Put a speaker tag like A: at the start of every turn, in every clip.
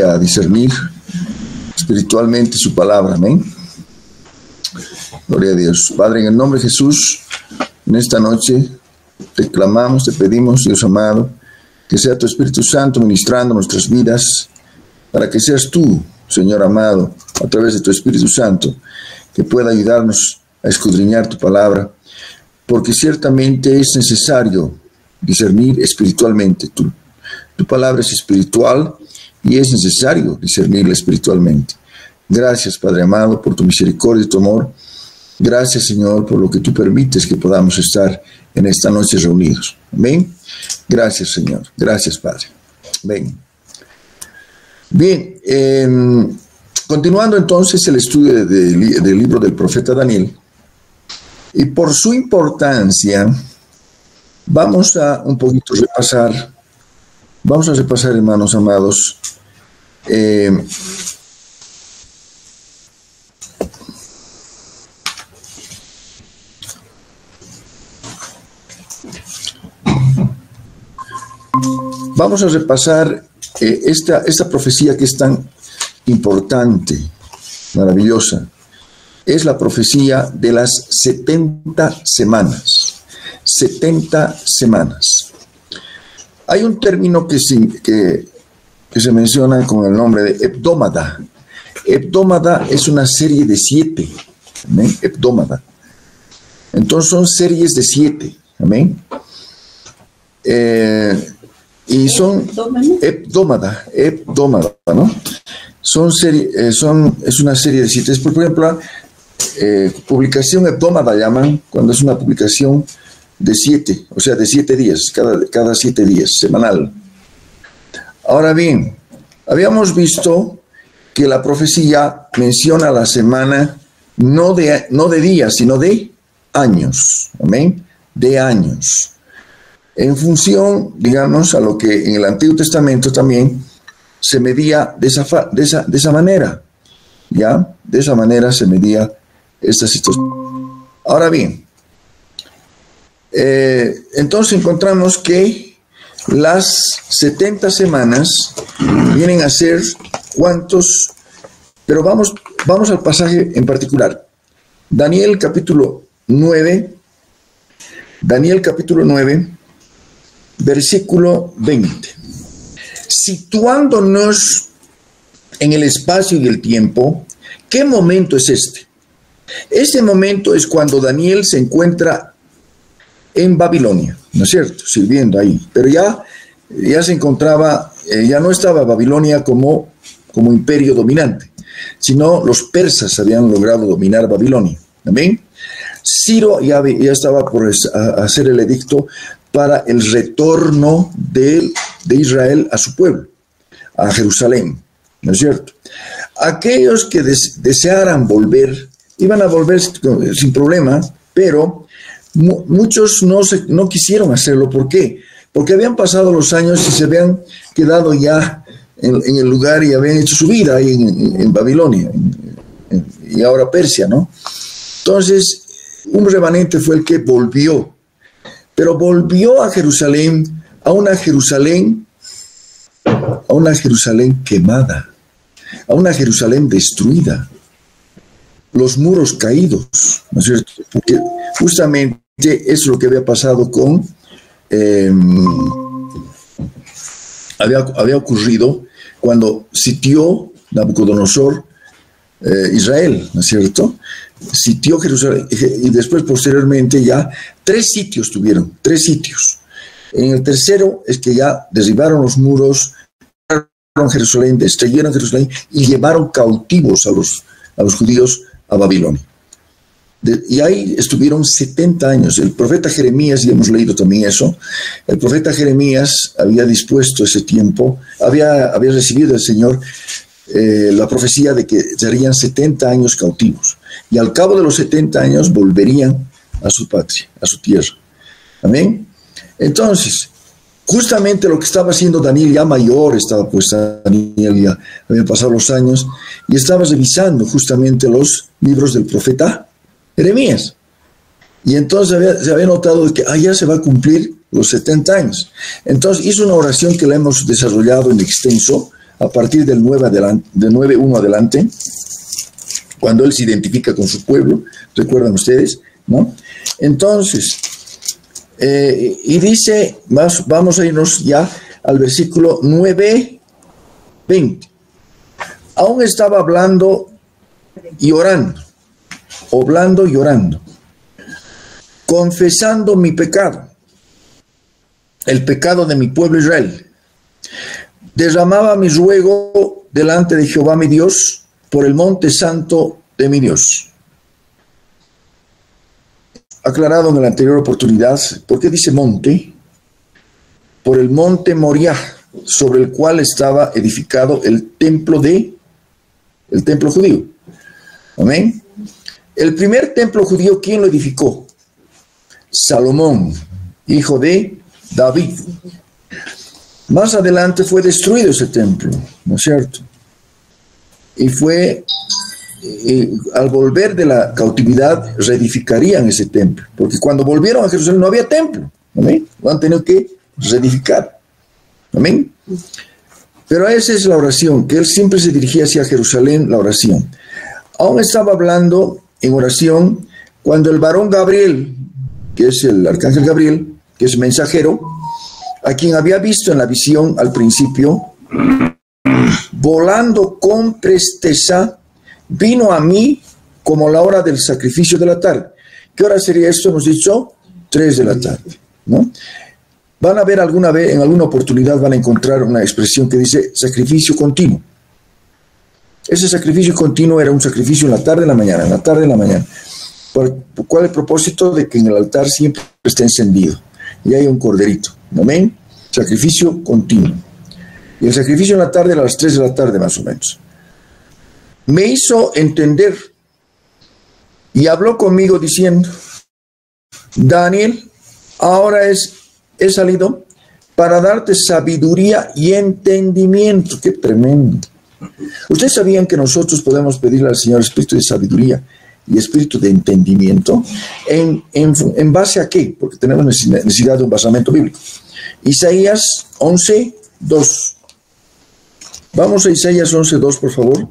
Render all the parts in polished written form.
A: a discernir espiritualmente su palabra. Amén. Gloria a Dios. Padre, en el nombre de Jesús, en esta noche te clamamos, te pedimos, Dios amado, que sea tu Espíritu Santo ministrando nuestras vidas, para que seas tú, Señor amado, a través de tu Espíritu Santo, que pueda ayudarnos a escudriñar tu palabra, porque ciertamente es necesario discernir espiritualmente. Tu palabra es espiritual y es necesario discernirla espiritualmente. Gracias, Padre amado, por tu misericordia y tu amor. Gracias, Señor, por lo que tú permites que podamos estar en esta noche reunidos. Amén. Gracias, Señor. Gracias, Padre. Amén. Bien, continuando entonces el estudio del libro del profeta Daniel, y por su importancia, vamos a un poquito repasar, hermanos amados, vamos a repasar esta profecía que es tan importante, maravillosa. Es la profecía de las 70 semanas. 70 semanas. Hay un término que se menciona con el nombre de hebdómada. Hebdómada es una serie de 7. Amén. Hebdómada. Entonces son series de 7. Amén. Y son hebdómada, ¿no? Es una serie de 7. Por ejemplo, publicación hebdómada llaman cuando es una publicación de 7, o sea, de 7 días, cada 7 días, semanal. Ahora bien, habíamos visto que la profecía menciona la semana no de días, sino de años. Amén. De años. En función, digamos, a lo que en el Antiguo Testamento también se medía de esa manera. ¿Ya? De esa manera se medía esta situación. Ahora bien, entonces encontramos que las 70 semanas vienen a ser ¿cuántos? Pero vamos al pasaje en particular. Daniel capítulo 9, versículo 20. Situándonos en el espacio y el tiempo, ¿qué momento es este? Este momento es cuando Daniel se encuentra en Babilonia, ¿no es cierto? Sirviendo ahí. Pero ya se encontraba, ya no estaba Babilonia como imperio dominante, sino los persas habían logrado dominar Babilonia. ¿Amén? Ciro ya estaba por hacer el edicto para el retorno de Israel a su pueblo, a Jerusalén, ¿no es cierto? Aquellos que desearan volver, iban a volver sin problema, pero muchos no quisieron hacerlo. ¿Por qué? Porque habían pasado los años y se habían quedado ya en el lugar y habían hecho su vida ahí en Babilonia, y ahora Persia, ¿no? Entonces, un remanente fue el que volvió, pero volvió a Jerusalén, a una Jerusalén quemada, a una Jerusalén destruida, los muros caídos, ¿no es cierto? Porque justamente es lo que había pasado había ocurrido cuando sitió Nabucodonosor Israel, ¿no es cierto? Sitió Jerusalén y después posteriormente ya 3 sitios tuvieron, 3 sitios. En el tercero es que ya derribaron los muros, Jerusalén, destruyeron Jerusalén y llevaron cautivos a los judíos a Babilonia. Y ahí estuvieron 70 años. El profeta Jeremías, y hemos leído también eso, el profeta Jeremías había dispuesto ese tiempo, había recibido del Señor la profecía de que serían 70 años cautivos. Y al cabo de los 70 años volverían a su patria, a su tierra. Amén. Entonces, justamente lo que estaba haciendo Daniel, ya mayor estaba, pues Daniel ya habían pasado los años, y estaba revisando justamente los libros del profeta Jeremías. Y entonces se había notado que ya se va a cumplir los 70 años. Entonces hizo una oración que la hemos desarrollado en extenso a partir del 9:1 adelante, cuando él se identifica con su pueblo, recuerdan ustedes, ¿no? Entonces, y dice, vamos a irnos ya al versículo 9:20. Aún estaba hablando y orando, confesando mi pecado, el pecado de mi pueblo Israel. Derramaba mi ruego delante de Jehová mi Dios por el monte santo de mi Dios. Aclarado en la anterior oportunidad, ¿por qué dice monte? Por el monte Moriah, sobre el cual estaba edificado el templo judío. Amén. El primer templo judío, ¿quién lo edificó? Salomón, hijo de David. Más adelante fue destruido ese templo, ¿no es cierto? Y al volver de la cautividad, reedificarían ese templo, porque cuando volvieron a Jerusalén no había templo, ¿amén? Lo han tenido que reedificar, ¿amén? Pero esa es la oración, que él siempre se dirigía hacia Jerusalén, la oración. Aún estaba hablando en oración cuando el varón Gabriel, que es el arcángel Gabriel, que es mensajero, a quien había visto en la visión al principio, volando con presteza, vino a mí como la hora del sacrificio de la tarde. ¿Qué hora sería esto? Hemos dicho 3 de la tarde, ¿no? Van a ver en alguna oportunidad van a encontrar una expresión que dice sacrificio continuo. Ese sacrificio continuo era un sacrificio en la tarde y en la mañana, en la tarde y en la mañana. ¿Por cuál el propósito? De que en el altar siempre esté encendido y hay un corderito. Amén. Sacrificio continuo. Y el sacrificio en la tarde era a las 3 de la tarde más o menos. Me hizo entender y habló conmigo diciendo: Daniel, ahora he salido para darte sabiduría y entendimiento. ¡Qué tremendo! ¿Ustedes sabían que nosotros podemos pedirle al Señor espíritu de sabiduría y espíritu de entendimiento? ¿En base a qué? Porque tenemos necesidad de un basamento bíblico. Isaías 11:2. Vamos a Isaías 11:2, por favor.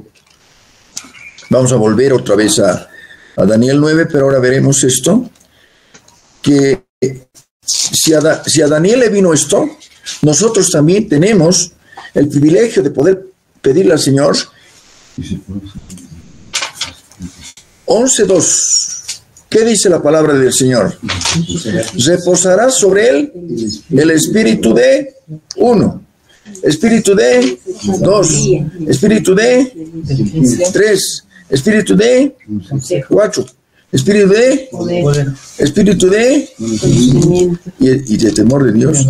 A: Vamos a volver otra vez a Daniel 9, pero ahora veremos esto, que si a Daniel le vino esto, nosotros también tenemos el privilegio de poder pedirle al Señor. 11:2. ¿Qué dice la palabra del Señor? Reposará sobre él el espíritu de 1, espíritu de 2, espíritu de 3, espíritu de 4, espíritu de y de temor de Dios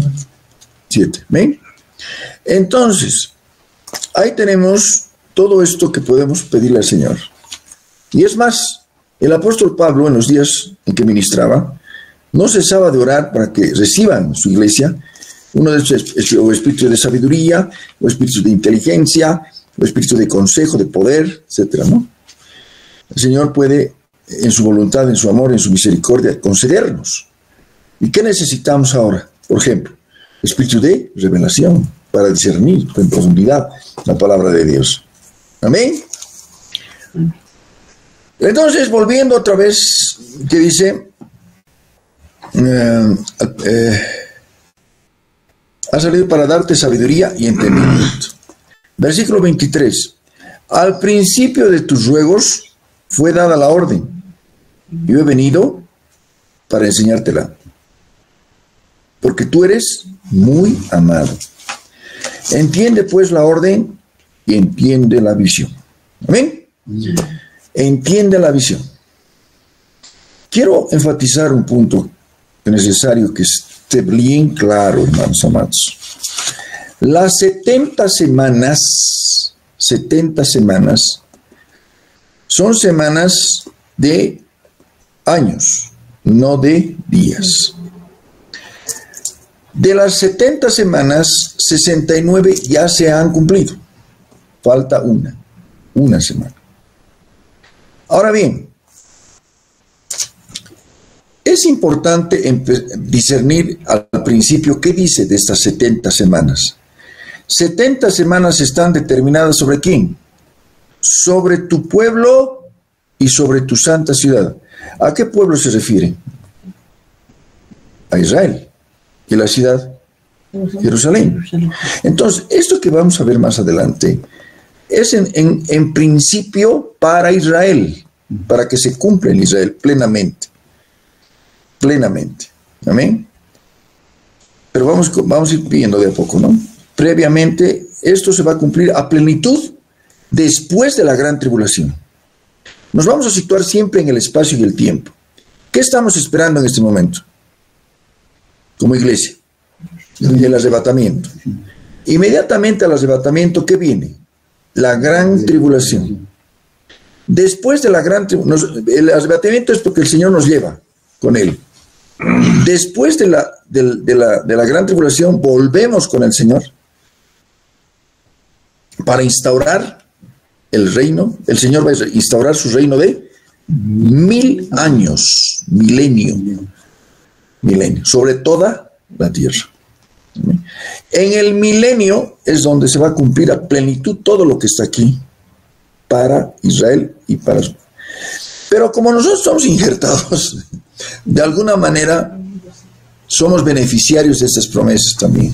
A: 7. ¿Ven? Entonces, ahí tenemos todo esto que podemos pedirle al Señor. Y es más, el apóstol Pablo, en los días en que ministraba, no cesaba de orar para que reciban su iglesia uno de estos espíritus de sabiduría, o espíritus de inteligencia, o espíritus de consejo, de poder, etcétera, ¿no? El Señor puede, en su voluntad, en su amor, en su misericordia, concedernos. ¿Y qué necesitamos ahora? Por ejemplo, espíritu de revelación, para discernir en profundidad la palabra de Dios. Amén. Entonces, volviendo otra vez, que dice, ha salido para darte sabiduría y entendimiento. Versículo 23. Al principio de tus ruegos fue dada la orden. Yo he venido para enseñártela, porque tú eres muy amado. Entiende pues la orden y entiende la visión. Amén. Entiende la visión. Quiero enfatizar un punto necesario que esté bien claro, hermanos amados. Las 70 semanas son semanas de años, no de días. De las 70 semanas, 69 ya se han cumplido. Falta una semana. Ahora bien, es importante discernir al principio qué dice de estas 70 semanas. 70 semanas están determinadas ¿sobre quién? Sobre tu pueblo y sobre tu santa ciudad. ¿A qué pueblo se refiere? A Israel. ¿Y la ciudad? Jerusalén. Entonces, esto que vamos a ver más adelante es en principio para Israel, para que se cumpla en Israel plenamente. Plenamente. Amén. Pero vamos a ir viendo de a poco, ¿no? Previamente, esto se va a cumplir a plenitud después de la gran tribulación. Nos vamos a situar siempre en el espacio y el tiempo. ¿Qué estamos esperando en este momento? Como iglesia. El arrebatamiento. Inmediatamente al arrebatamiento, ¿qué viene? La gran tribulación. Después de la gran tribulación, el arrebatamiento es porque el Señor nos lleva con Él. Después de la gran tribulación, volvemos con el Señor para instaurar el reino. El Señor va a instaurar su reino de 1000 años, milenio, sobre toda la tierra. En el milenio es donde se va a cumplir a plenitud todo lo que está aquí para Israel y para... Pero como nosotros somos injertados, de alguna manera somos beneficiarios de estas promesas también,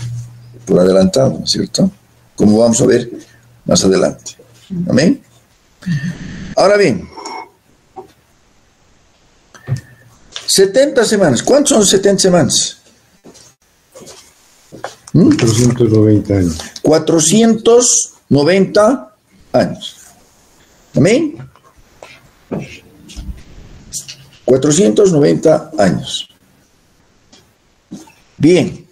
A: por adelantado, ¿no es cierto? Como vamos a ver más adelante. Amén. Ahora bien, 70 semanas. ¿Cuántos son 70 semanas?
B: 490 años.
A: 490 años. Amén. 490 años. Bien.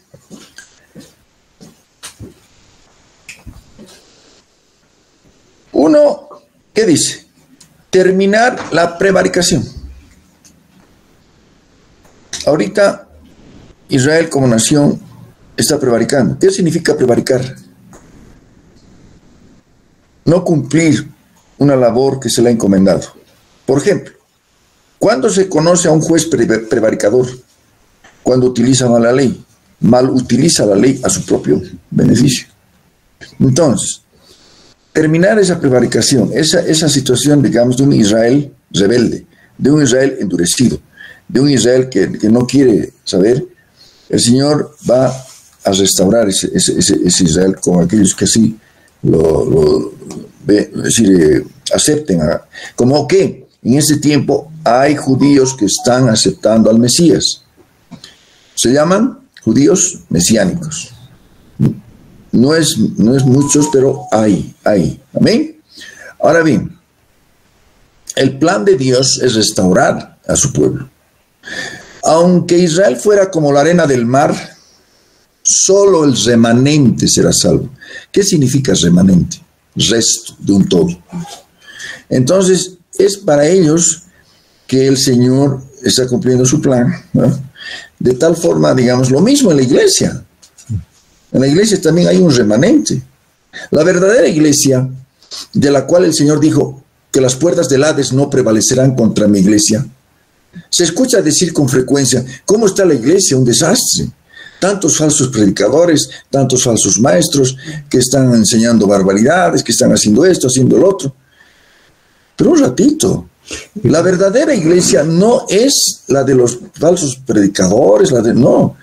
A: Uno, ¿qué dice? Terminar la prevaricación. Ahorita Israel como nación está prevaricando. ¿Qué significa prevaricar? No cumplir una labor que se le ha encomendado. Por ejemplo, ¿cuándo se conoce a un juez prevaricador? Cuando utiliza mal la ley. Mal utiliza la ley a su propio beneficio. Entonces, terminar esa prevaricación, esa situación, digamos, de un Israel rebelde, de un Israel endurecido, de un Israel que no quiere saber, el Señor va a restaurar ese Israel con aquellos que así acepten. Como que en este tiempo hay judíos que están aceptando al Mesías. Se llaman judíos mesiánicos. No es muchos, pero hay. Amén. Ahora bien, el plan de Dios es restaurar a su pueblo. Aunque Israel fuera como la arena del mar, solo el remanente será salvo. ¿Qué significa remanente? Resto de un todo. Entonces, es para ellos que el Señor está cumpliendo su plan, ¿no? De tal forma, digamos, lo mismo en la iglesia. En la iglesia también hay un remanente. La verdadera iglesia, de la cual el Señor dijo que las puertas del Hades no prevalecerán contra mi iglesia. Se escucha decir con frecuencia, ¿cómo está la iglesia? Un desastre. Tantos falsos predicadores, tantos falsos maestros que están enseñando barbaridades, que están haciendo esto, haciendo el otro. Pero un ratito, la verdadera iglesia no es la de los falsos predicadores, no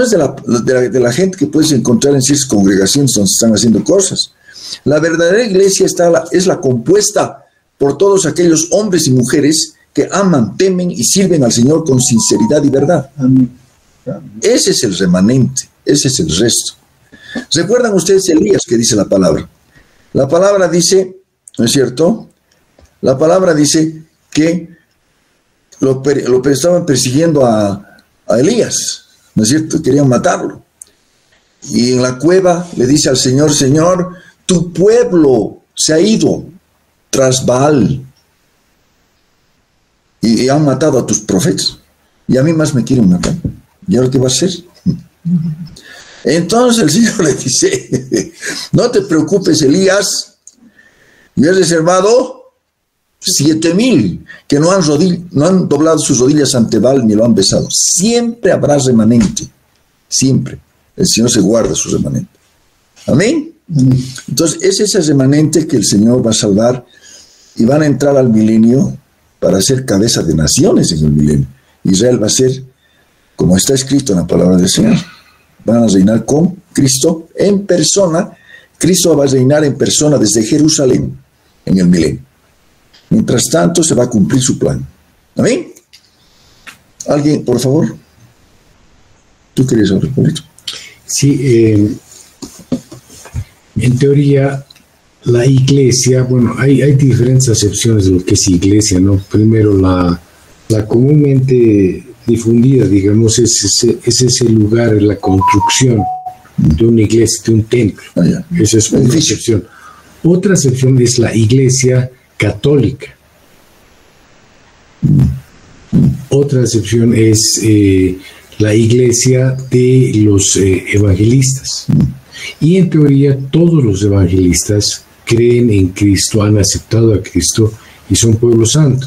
A: es de la gente que puedes encontrar en ciertas congregaciones donde están haciendo cosas. La verdadera iglesia es la compuesta por todos aquellos hombres y mujeres que aman, temen y sirven al Señor con sinceridad y verdad. Ese es el remanente, ese es el resto. ¿Recuerdan ustedes Elías que dice la palabra? La palabra dice, ¿no es cierto? La palabra dice que lo estaban persiguiendo a Elías, ¿no es cierto? Querían matarlo. Y en la cueva le dice al Señor, Señor, tu pueblo se ha ido tras Baal y han matado a tus profetas. Y a mí más me quieren matar. ¿Y ahora qué va a hacer? Entonces el Señor le dice, no te preocupes, Elías, me has reservado 7,000 que no han doblado sus rodillas ante Baal ni lo han besado. Siempre habrá remanente, siempre. El Señor se guarda su remanente. Amén. Entonces, es ese remanente que el Señor va a salvar y van a entrar al milenio para ser cabeza de naciones en el milenio. Israel va a ser, como está escrito en la palabra del Señor, van a reinar con Cristo en persona. Cristo va a reinar en persona desde Jerusalén en el milenio. Mientras tanto, se va a cumplir su plan. ¿Amén? ¿Alguien, por favor? ¿Tú querías hablar, Paulito?
B: Sí, en teoría, la iglesia, bueno, hay diferentes acepciones de lo que es iglesia, ¿no? Primero, la comúnmente difundida, digamos, es ese lugar, la construcción de una iglesia, de un templo. Esa es una acepción. Otra acepción es la iglesia católica. Otra acepción es la iglesia de los evangelistas. Y en teoría todos los evangelistas creen en Cristo, han aceptado a Cristo y son pueblo santo.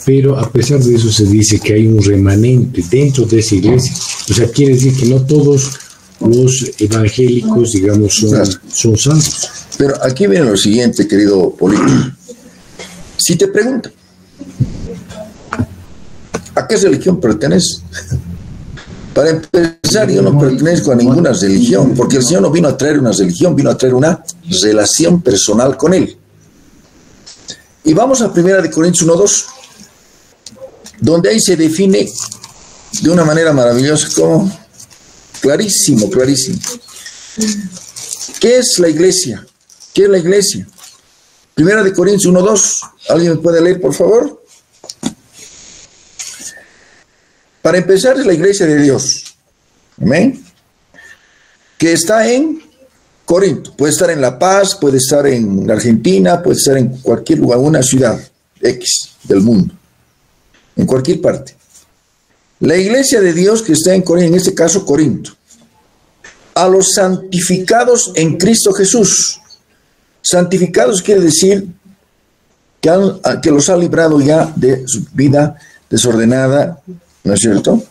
B: Pero a pesar de eso se dice que hay un remanente dentro de esa iglesia. O sea, quiere decir que no todos los evangélicos, digamos, son santos.
A: Pero aquí viene lo siguiente, querido Polito. Si te preguntan, ¿a qué religión perteneces? Para empezar, yo no pertenezco a ninguna religión, porque el Señor no vino a traer una religión, vino a traer una relación personal con Él. Y vamos a 1 Corintios 1:2, donde ahí se define de una manera maravillosa, como clarísimo, clarísimo. ¿Qué es la iglesia? ¿Qué es la iglesia? 1 Corintios 1:2, ¿alguien me puede leer, por favor? Para empezar, es la iglesia de Dios, amén, que está en Corinto. Puede estar en La Paz, puede estar en Argentina, puede estar en cualquier lugar, una ciudad X del mundo, en cualquier parte. La iglesia de Dios que está en Corinto, en este caso Corinto, a los santificados en Cristo Jesús. Santificados quiere decir que los ha librado ya de su vida desordenada, ¿no es cierto?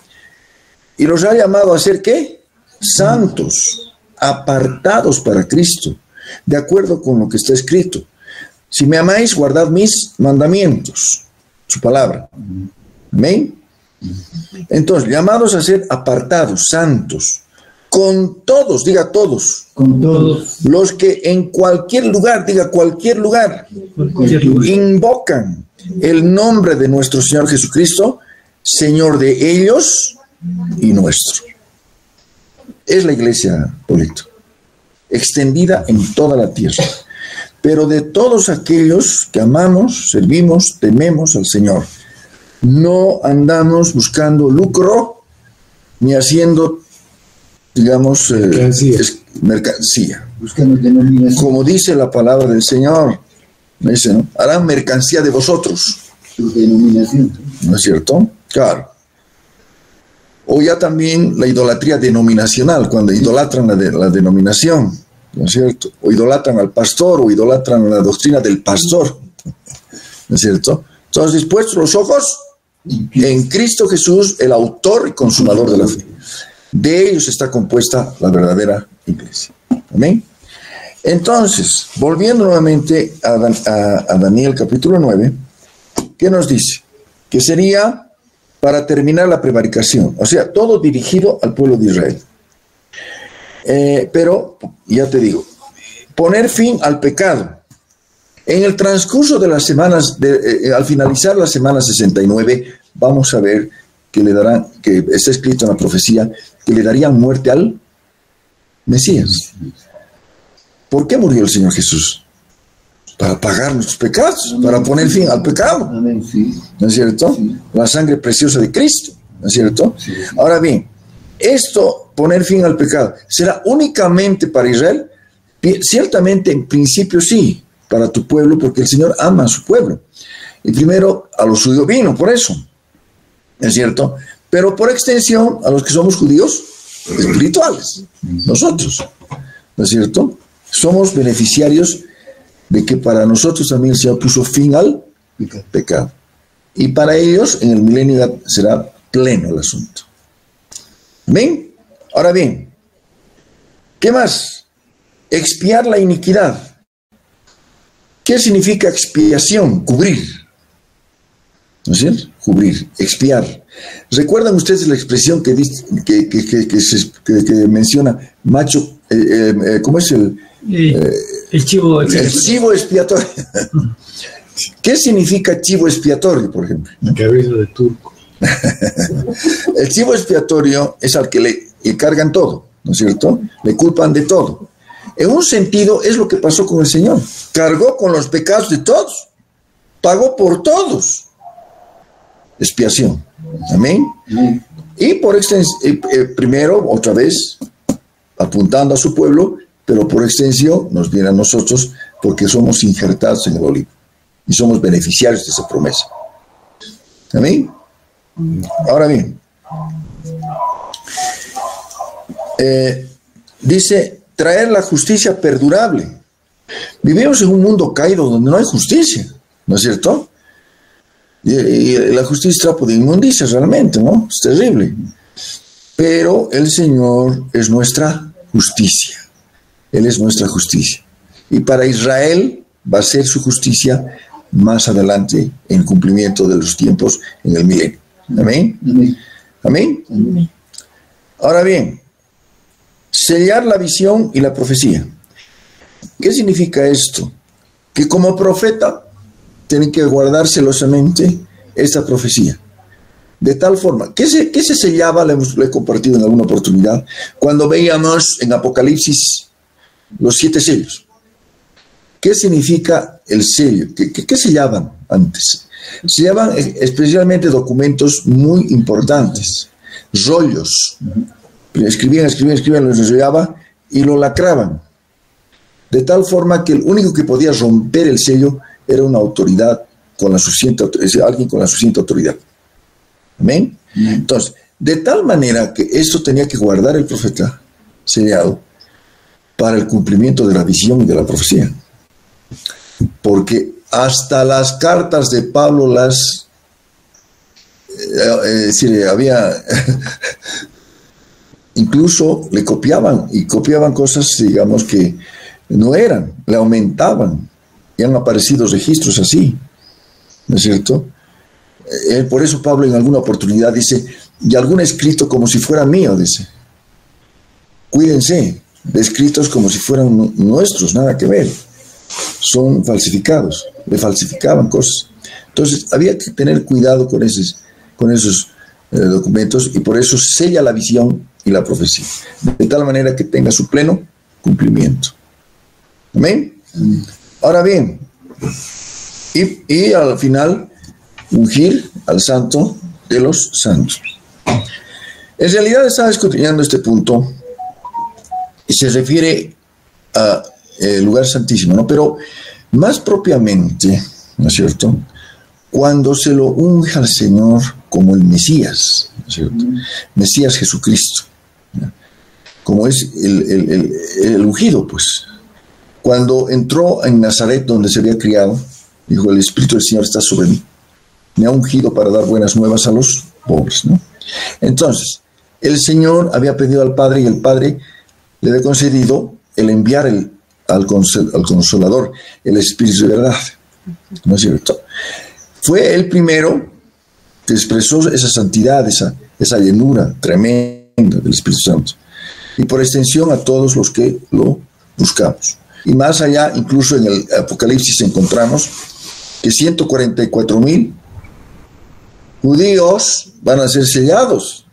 A: Y los ha llamado a ser, ¿qué? Santos, apartados para Cristo, de acuerdo con lo que está escrito. Si me amáis, guardad mis mandamientos, su palabra. Amén. Entonces, llamados a ser apartados, santos, con todos, diga todos.
C: Con todos.
A: Los que en cualquier lugar, diga cualquier lugar, invocan el nombre de nuestro Señor Jesucristo, Señor de ellos y nuestro. Es la iglesia, Polito, extendida en toda la tierra, pero de todos aquellos que amamos, servimos, tememos al Señor. No andamos buscando lucro ni haciendo, digamos, mercancía. Como dice la palabra del Señor, dice, ¿no? Harán mercancía de vosotros.
C: Su denominación.
A: ¿No es cierto? Claro. O ya también la idolatría denominacional, cuando idolatran la denominación, ¿no es cierto? O idolatran al pastor, o idolatran la doctrina del pastor, ¿no es cierto? Entonces, puestos los ojos en Cristo Jesús, el autor y consumador de la fe. De ellos está compuesta la verdadera iglesia. Amén. Entonces, volviendo nuevamente a Daniel capítulo 9, ¿qué nos dice? Que sería para terminar la prevaricación, o sea, todo dirigido al pueblo de Israel. Pero, ya te digo, poner fin al pecado. En el transcurso de las semanas, al finalizar la semana 69, vamos a ver que le darán, que está escrito en la profecía, que le darían muerte al Mesías. ¿Por qué murió el Señor Jesús? Para pagar nuestros pecados, para poner fin al pecado.
C: Amén, sí.
A: ¿No es cierto? Sí. La sangre preciosa de Cristo, ¿no es cierto? Sí. Ahora bien, esto, poner fin al pecado, ¿será únicamente para Israel? Ciertamente, en principio sí, para tu pueblo, porque el Señor ama a su pueblo. Y primero a los suyos vino, por eso, ¿no es cierto? Pero por extensión a los que somos judíos espirituales, nosotros, ¿no es cierto? Somos beneficiarios de que para nosotros también el Señor puso fin al pecado. Y para ellos en el milenio será pleno el asunto. ¿Amén? Ahora bien, ¿qué más? expiar la iniquidad. ¿Qué significa expiación? Cubrir. ¿No es cierto? Cubrir, expiar. ¿Recuerdan ustedes la expresión que menciona macho? ¿Cómo es el
D: chivo expiatorio?
A: El chivo expiatorio. ¿Qué significa chivo expiatorio, por ejemplo?
B: Cabeza de turco.
A: El chivo expiatorio es al que le cargan todo, ¿no es cierto? Le culpan de todo. En un sentido, es lo que pasó con el Señor. Cargó con los pecados de todos. Pagó por todos. Expiación. Amén. Y por extensión, primero, otra vez, apuntando a su pueblo, pero por extensión nos viene a nosotros porque somos injertados en el olivo y somos beneficiarios de esa promesa. Amén. Ahora bien, dice, traer la justicia perdurable. Vivimos en un mundo caído donde no hay justicia, ¿no es cierto? Y la justicia es trapo de inmundicia realmente, ¿no? Es terrible. Pero el Señor es nuestra justicia. Él es nuestra justicia. Y para Israel va a ser su justicia más adelante en cumplimiento de los tiempos en el milenio. Amén. Amén. Amén. Ahora bien, sellar la visión y la profecía. ¿Qué significa esto? Que como profeta tienen que guardar celosamente esta profecía. De tal forma, ¿qué se sellaba? Lo he compartido en alguna oportunidad, cuando veíamos en Apocalipsis los 7 sellos. ¿Qué significa el sello? ¿Qué sellaban antes? Sellaban especialmente documentos muy importantes, rollos. Escribían, los enrollaban y lo lacraban. De tal forma que el único que podía romper el sello era una autoridad con la suficiente, alguien con la suficiente autoridad. ¿Amén? Entonces, de tal manera que esto tenía que guardar el profeta sellado para el cumplimiento de la visión y de la profecía. Porque hasta las cartas de Pablo había incluso le copiaban y copiaban cosas, digamos, que no eran, le aumentaban. Y han aparecido registros así, ¿no es cierto? Por eso Pablo en alguna oportunidad dice, y algún escrito como si fuera mío, dice. Cuídense de escritos como si fueran nuestros, nada que ver. Son falsificados, le falsificaban cosas. Entonces había que tener cuidado con esos documentos, y por eso sella la visión y la profecía, de tal manera que tenga su pleno cumplimiento. ¿Amén? Ahora bien, y al final, ungir al santo de los santos. En realidad estaba escudriñando este punto y se refiere a el lugar santísimo, ¿no? Pero más propiamente, ¿no es cierto?, cuando se lo unge al Señor como el Mesías, ¿no es cierto? Mesías Jesucristo, ¿no? Como es el ungido, pues. Cuando entró en Nazaret, donde se había criado, dijo, el Espíritu del Señor está sobre mí. Me ha ungido para dar buenas nuevas a los pobres, ¿no? Entonces, el Señor había pedido al Padre, y el Padre le había concedido el enviar al Consolador, el Espíritu de verdad, ¿no es cierto? Fue el primero que expresó esa santidad, esa llenura tremenda del Espíritu Santo. Y por extensión a todos los que lo buscamos. Y más allá, incluso en el Apocalipsis encontramos que 144,000 judíos van a ser sellados.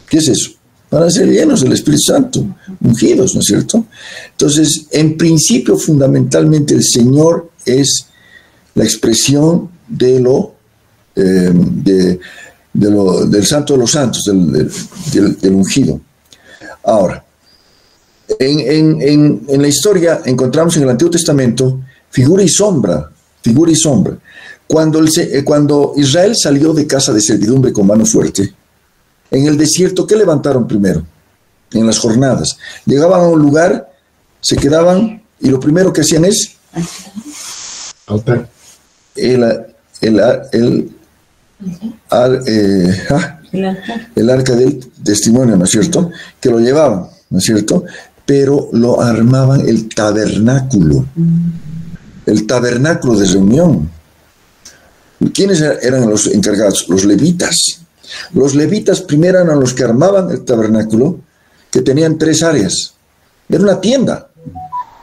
A: ¿Qué es eso? Van a ser llenos del Espíritu Santo, ungidos, ¿no es cierto? Entonces, en principio, fundamentalmente, el Señor es la expresión del Santo de los Santos, del ungido. Ahora, en la historia encontramos en el Antiguo Testamento figura y sombra. Cuando Israel salió de casa de servidumbre con mano fuerte, en el desierto, ¿qué levantaron primero? En las jornadas. Llegaban a un lugar, se quedaban, y lo primero que hacían es
B: altar.
A: El arca del testimonio, ¿no es cierto? Que lo llevaban, ¿no es cierto? pero lo armaban el tabernáculo de reunión. ¿Quiénes eran los encargados? Los levitas. Los levitas primero eran los que armaban el tabernáculo, que tenían 3 áreas. Era una tienda,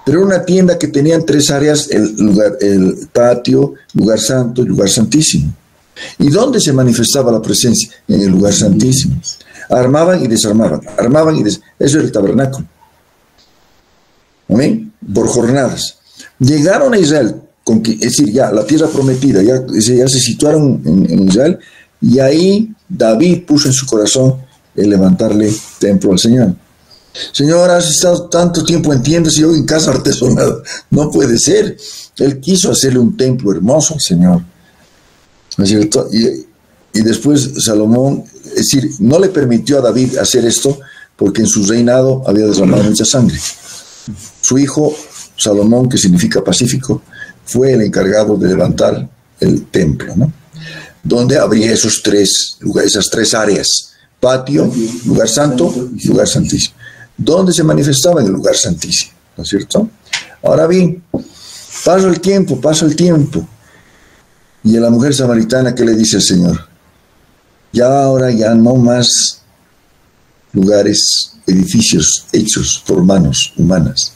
A: pero era una tienda que tenían 3 áreas: el patio, lugar santo y lugar santísimo. ¿Y dónde se manifestaba la presencia? En el lugar santísimo. Armaban y desarmaban, eso era el tabernáculo. ¿Amén? Por jornadas. Llegaron a Israel, es decir, ya la tierra prometida, ya se situaron en Israel, y ahí David puso en su corazón el levantarle templo al Señor. Señor, has estado tanto tiempo en tiendas y yo en casa artesanal. No puede ser. Él quiso hacerle un templo hermoso al Señor, ¿no es cierto? Y después Salomón, es decir, no le permitió a David hacer esto porque en su reinado había derramado mucha sangre. Su hijo Salomón, que significa pacífico, fue el encargado de levantar el templo, ¿no? Donde habría esas 3 áreas: patio, lugar santo y lugar santísimo. ¿Dónde se manifestaba? En el lugar santísimo, ¿no es cierto? Ahora bien, pasa el tiempo, y a la mujer samaritana, ¿qué le dice el Señor? Ahora ya no más lugares, edificios hechos por manos humanas.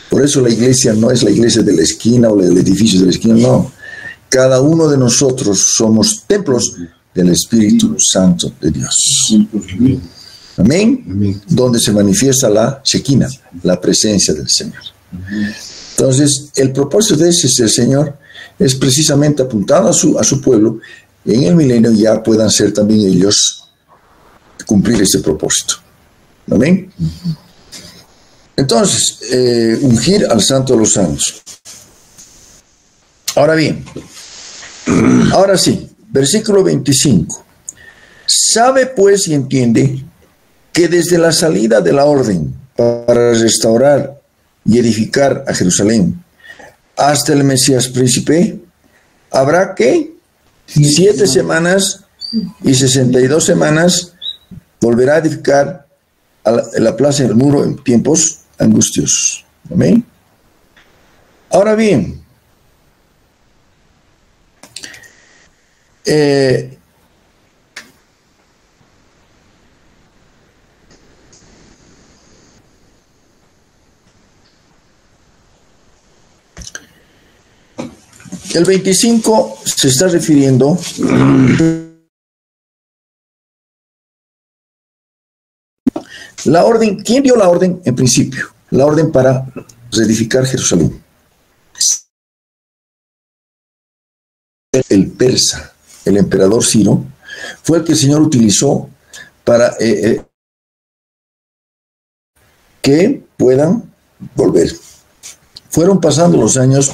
A: Por eso la iglesia no es la iglesia de la esquina o el edificio de la esquina, no. Cada uno de nosotros somos templos del Espíritu Santo de Dios. Amén. Amén. Donde se manifiesta la Shekinah, la presencia del Señor. Entonces, el propósito de ese Señor es precisamente apuntado a su pueblo, en el milenio ya puedan ser también ellos cumplir ese propósito. Amén. Entonces, ungir al Santo de los Santos. Ahora bien, ahora sí, versículo 25. Sabe pues y entiende que desde la salida de la orden para restaurar y edificar a Jerusalén hasta el Mesías príncipe, habrá que 7 semanas y 62 semanas volverá a edificar la plaza del muro en tiempos angustiosos. Amén. Ahora bien, el 25 se está refiriendo la orden. ¿Quién dio la orden en principio? La orden para reedificar Jerusalén. El persa, el emperador Ciro, fue el que el Señor utilizó para que puedan volver. Fueron pasando los años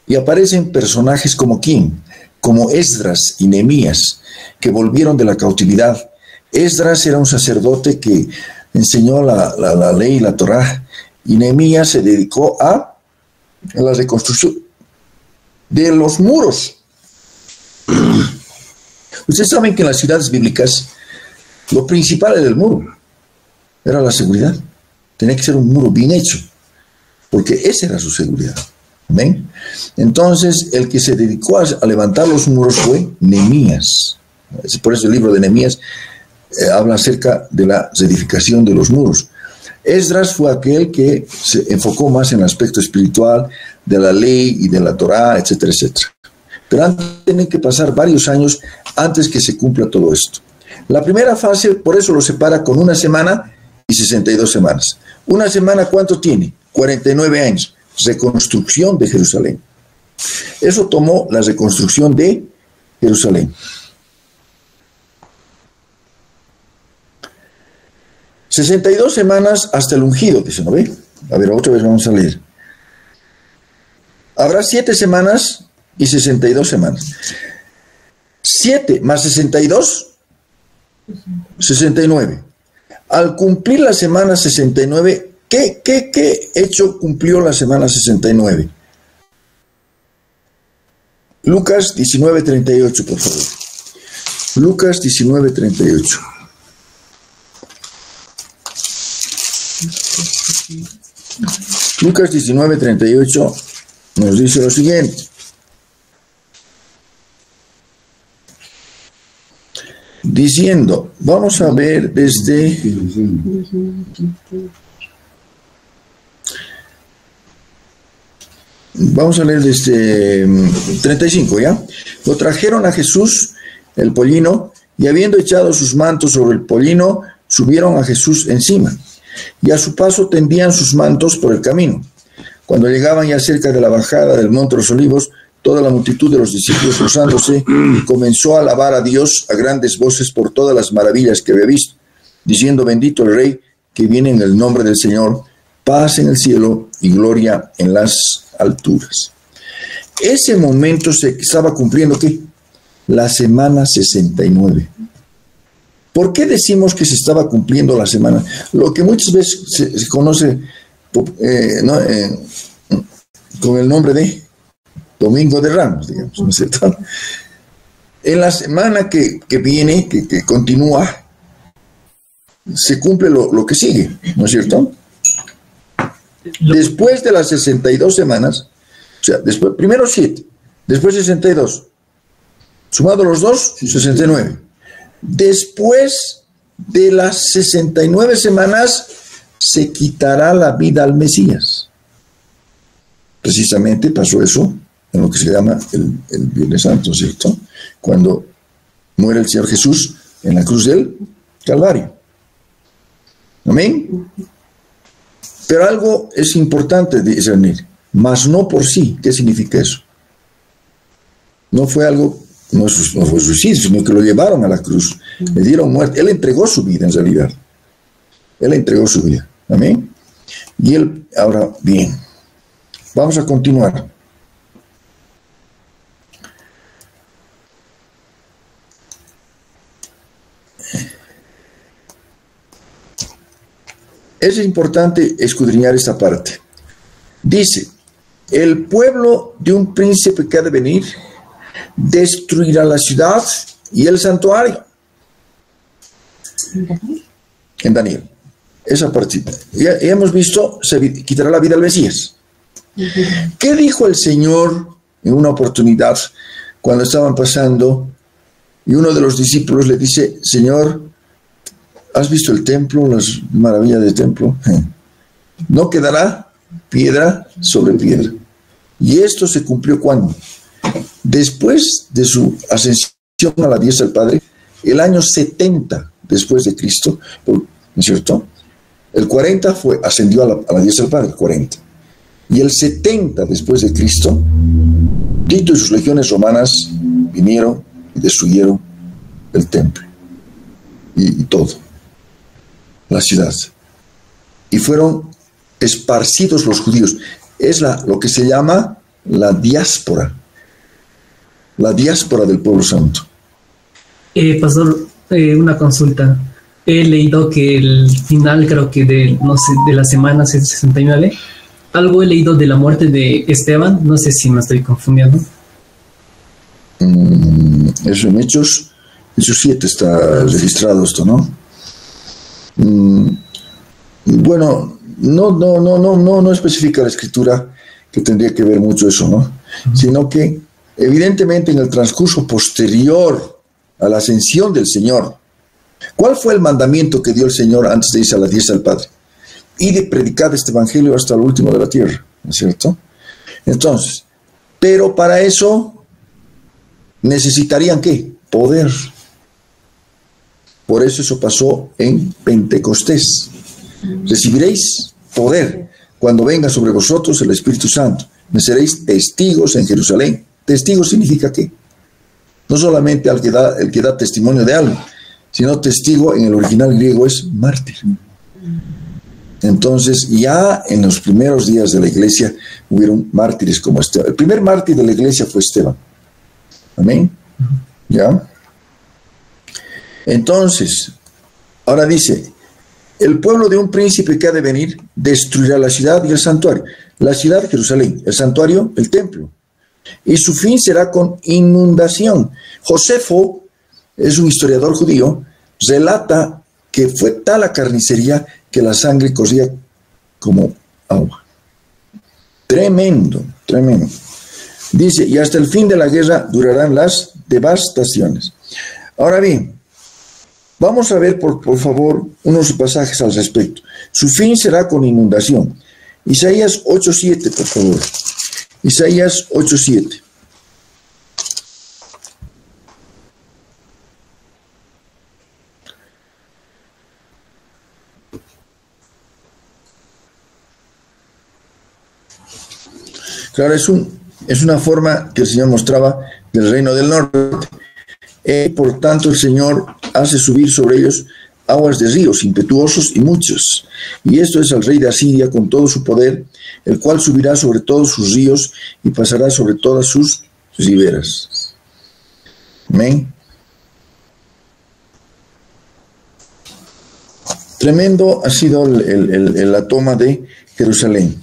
A: y aparecen personajes como ¿quién? Como Esdras y Nehemías, que volvieron de la cautividad. Esdras era un sacerdote que enseñó la ley y la Torá, y Nehemías se dedicó a la reconstrucción de los muros. Ustedes saben que en las ciudades bíblicas lo principal era el muro, era la seguridad. Tenía que ser un muro bien hecho, porque esa era su seguridad. ¿Ven? Entonces, el que se dedicó a levantar los muros fue Nehemías. Por eso el libro de Nehemías habla acerca de la edificación de los muros. Esdras fue aquel que se enfocó más en el aspecto espiritual de la ley y de la Torá, etcétera, etcétera. Pero antes tienen que pasar varios años antes que se cumpla todo esto. La primera fase, por eso lo separa con 1 semana y 62 semanas. 1 semana, ¿cuánto tiene? 49 años. Reconstrucción de Jerusalén. Eso tomó la reconstrucción de Jerusalén. 62 semanas hasta el ungido, dice, ¿no ve? A ver, otra vez vamos a leer. Habrá 7 semanas y 62 semanas. 7 más 62, 69. Al cumplir la semana 69, ¿qué hecho cumplió la semana 69? Lucas 19:38, por favor. Lucas 19:38. Lucas 19:38 nos dice lo siguiente. Diciendo, vamos a ver desde... Vamos a leer desde 35, ¿ya? Lo trajeron a Jesús, el pollino, y habiendo echado sus mantos sobre el pollino, subieron a Jesús encima. Y a su paso tendían sus mantos por el camino. Cuando llegaban ya cerca de la bajada del Monte de los Olivos, toda la multitud de los discípulos gozándose comenzó a alabar a Dios a grandes voces por todas las maravillas que había visto, diciendo: bendito el Rey que viene en el nombre del Señor, paz en el cielo y gloria en las alturas. Ese momento se estaba cumpliendo, ¿qué? La semana 69. ¿Por qué decimos que se estaba cumpliendo la semana? Lo que muchas veces se conoce con el nombre de Domingo de Ramos, digamos, ¿no es cierto? En la semana que viene, que continúa, se cumple lo que sigue, ¿no es cierto? Después de las 62 semanas, o sea, después, primero 7, después 62, sumado los dos, 69. Después de las 69 semanas, se quitará la vida al Mesías. Precisamente pasó eso en lo que se llama el Viernes Santo, ¿cierto? Cuando muere el Señor Jesús en la cruz del Calvario. ¿Amén? Pero algo es importante discernir, mas no por sí. ¿Qué significa eso? No fue algo, no fue suicidio, sino que lo llevaron a la cruz, le dieron muerte. Él entregó su vida en realidad. Él entregó su vida. Amén. Y él, ahora bien, vamos a continuar. Es importante escudriñar esta parte. Dice: el pueblo de un príncipe que ha de venir destruirá la ciudad y el santuario. En Daniel. Esa partida. Ya hemos visto, se quitará la vida al Mesías. ¿Qué dijo el Señor en una oportunidad cuando estaban pasando y uno de los discípulos le dice: Señor, ¿has visto el templo, las maravillas del templo? No quedará piedra sobre piedra. Y esto se cumplió ¿cuándo? Después de su ascensión a la diestra del Padre, el año 70 después de Cristo, ¿no es cierto? El 40 ascendió a la diestra del Padre, el 40. Y el 70 después de Cristo, Tito y sus legiones romanas vinieron y destruyeron el templo y todo, la ciudad, y fueron esparcidos los judíos. Es lo que se llama la diáspora del pueblo santo.
D: Pastor, una consulta. He leído que el final, creo que de la semana 69, algo he leído de la muerte de Esteban, no sé si me estoy confundiendo.
A: Eso en Hechos 7 está registrado esto, ¿no? Bueno, no especifica la escritura que tendría que ver mucho eso, ¿no? Sino que evidentemente en el transcurso posterior a la ascensión del Señor, ¿cuál fue el mandamiento que dio el Señor antes de irse a la diestra del Padre? Y de predicar este evangelio hasta lo último de la tierra, ¿no es cierto? Entonces, pero para eso necesitarían ¿qué? Poder. Por eso pasó en Pentecostés. Recibiréis poder cuando venga sobre vosotros el Espíritu Santo. Me seréis testigos en Jerusalén. Testigo significa ¿qué? No solamente el que da testimonio de algo, sino testigo en el original griego es mártir. Entonces, ya en los primeros días de la iglesia hubieron mártires como Esteban. El primer mártir de la iglesia fue Esteban. Amén. ¿Ya? Entonces, ahora dice: el pueblo de un príncipe que ha de venir destruirá la ciudad y el santuario. La ciudad, Jerusalén; el santuario, el templo. Y su fin será con inundación. Josefo, es un historiador judío, relata que fue tal la carnicería que la sangre corría como agua. Tremendo, tremendo. Dice, y hasta el fin de la guerra durarán las devastaciones. Ahora bien, vamos a ver por favor unos pasajes al respecto. Su fin será con inundación. Isaías 8:7, por favor. Isaías 8:7. Claro, es una forma que el Señor mostraba del reino del norte. Por tanto, el Señor hace subir sobre ellos aguas de ríos impetuosos y muchos. Y esto es al rey de Asiria con todo su poder, el cual subirá sobre todos sus ríos y pasará sobre todas sus riberas. Amén. Tremendo ha sido la toma de Jerusalén.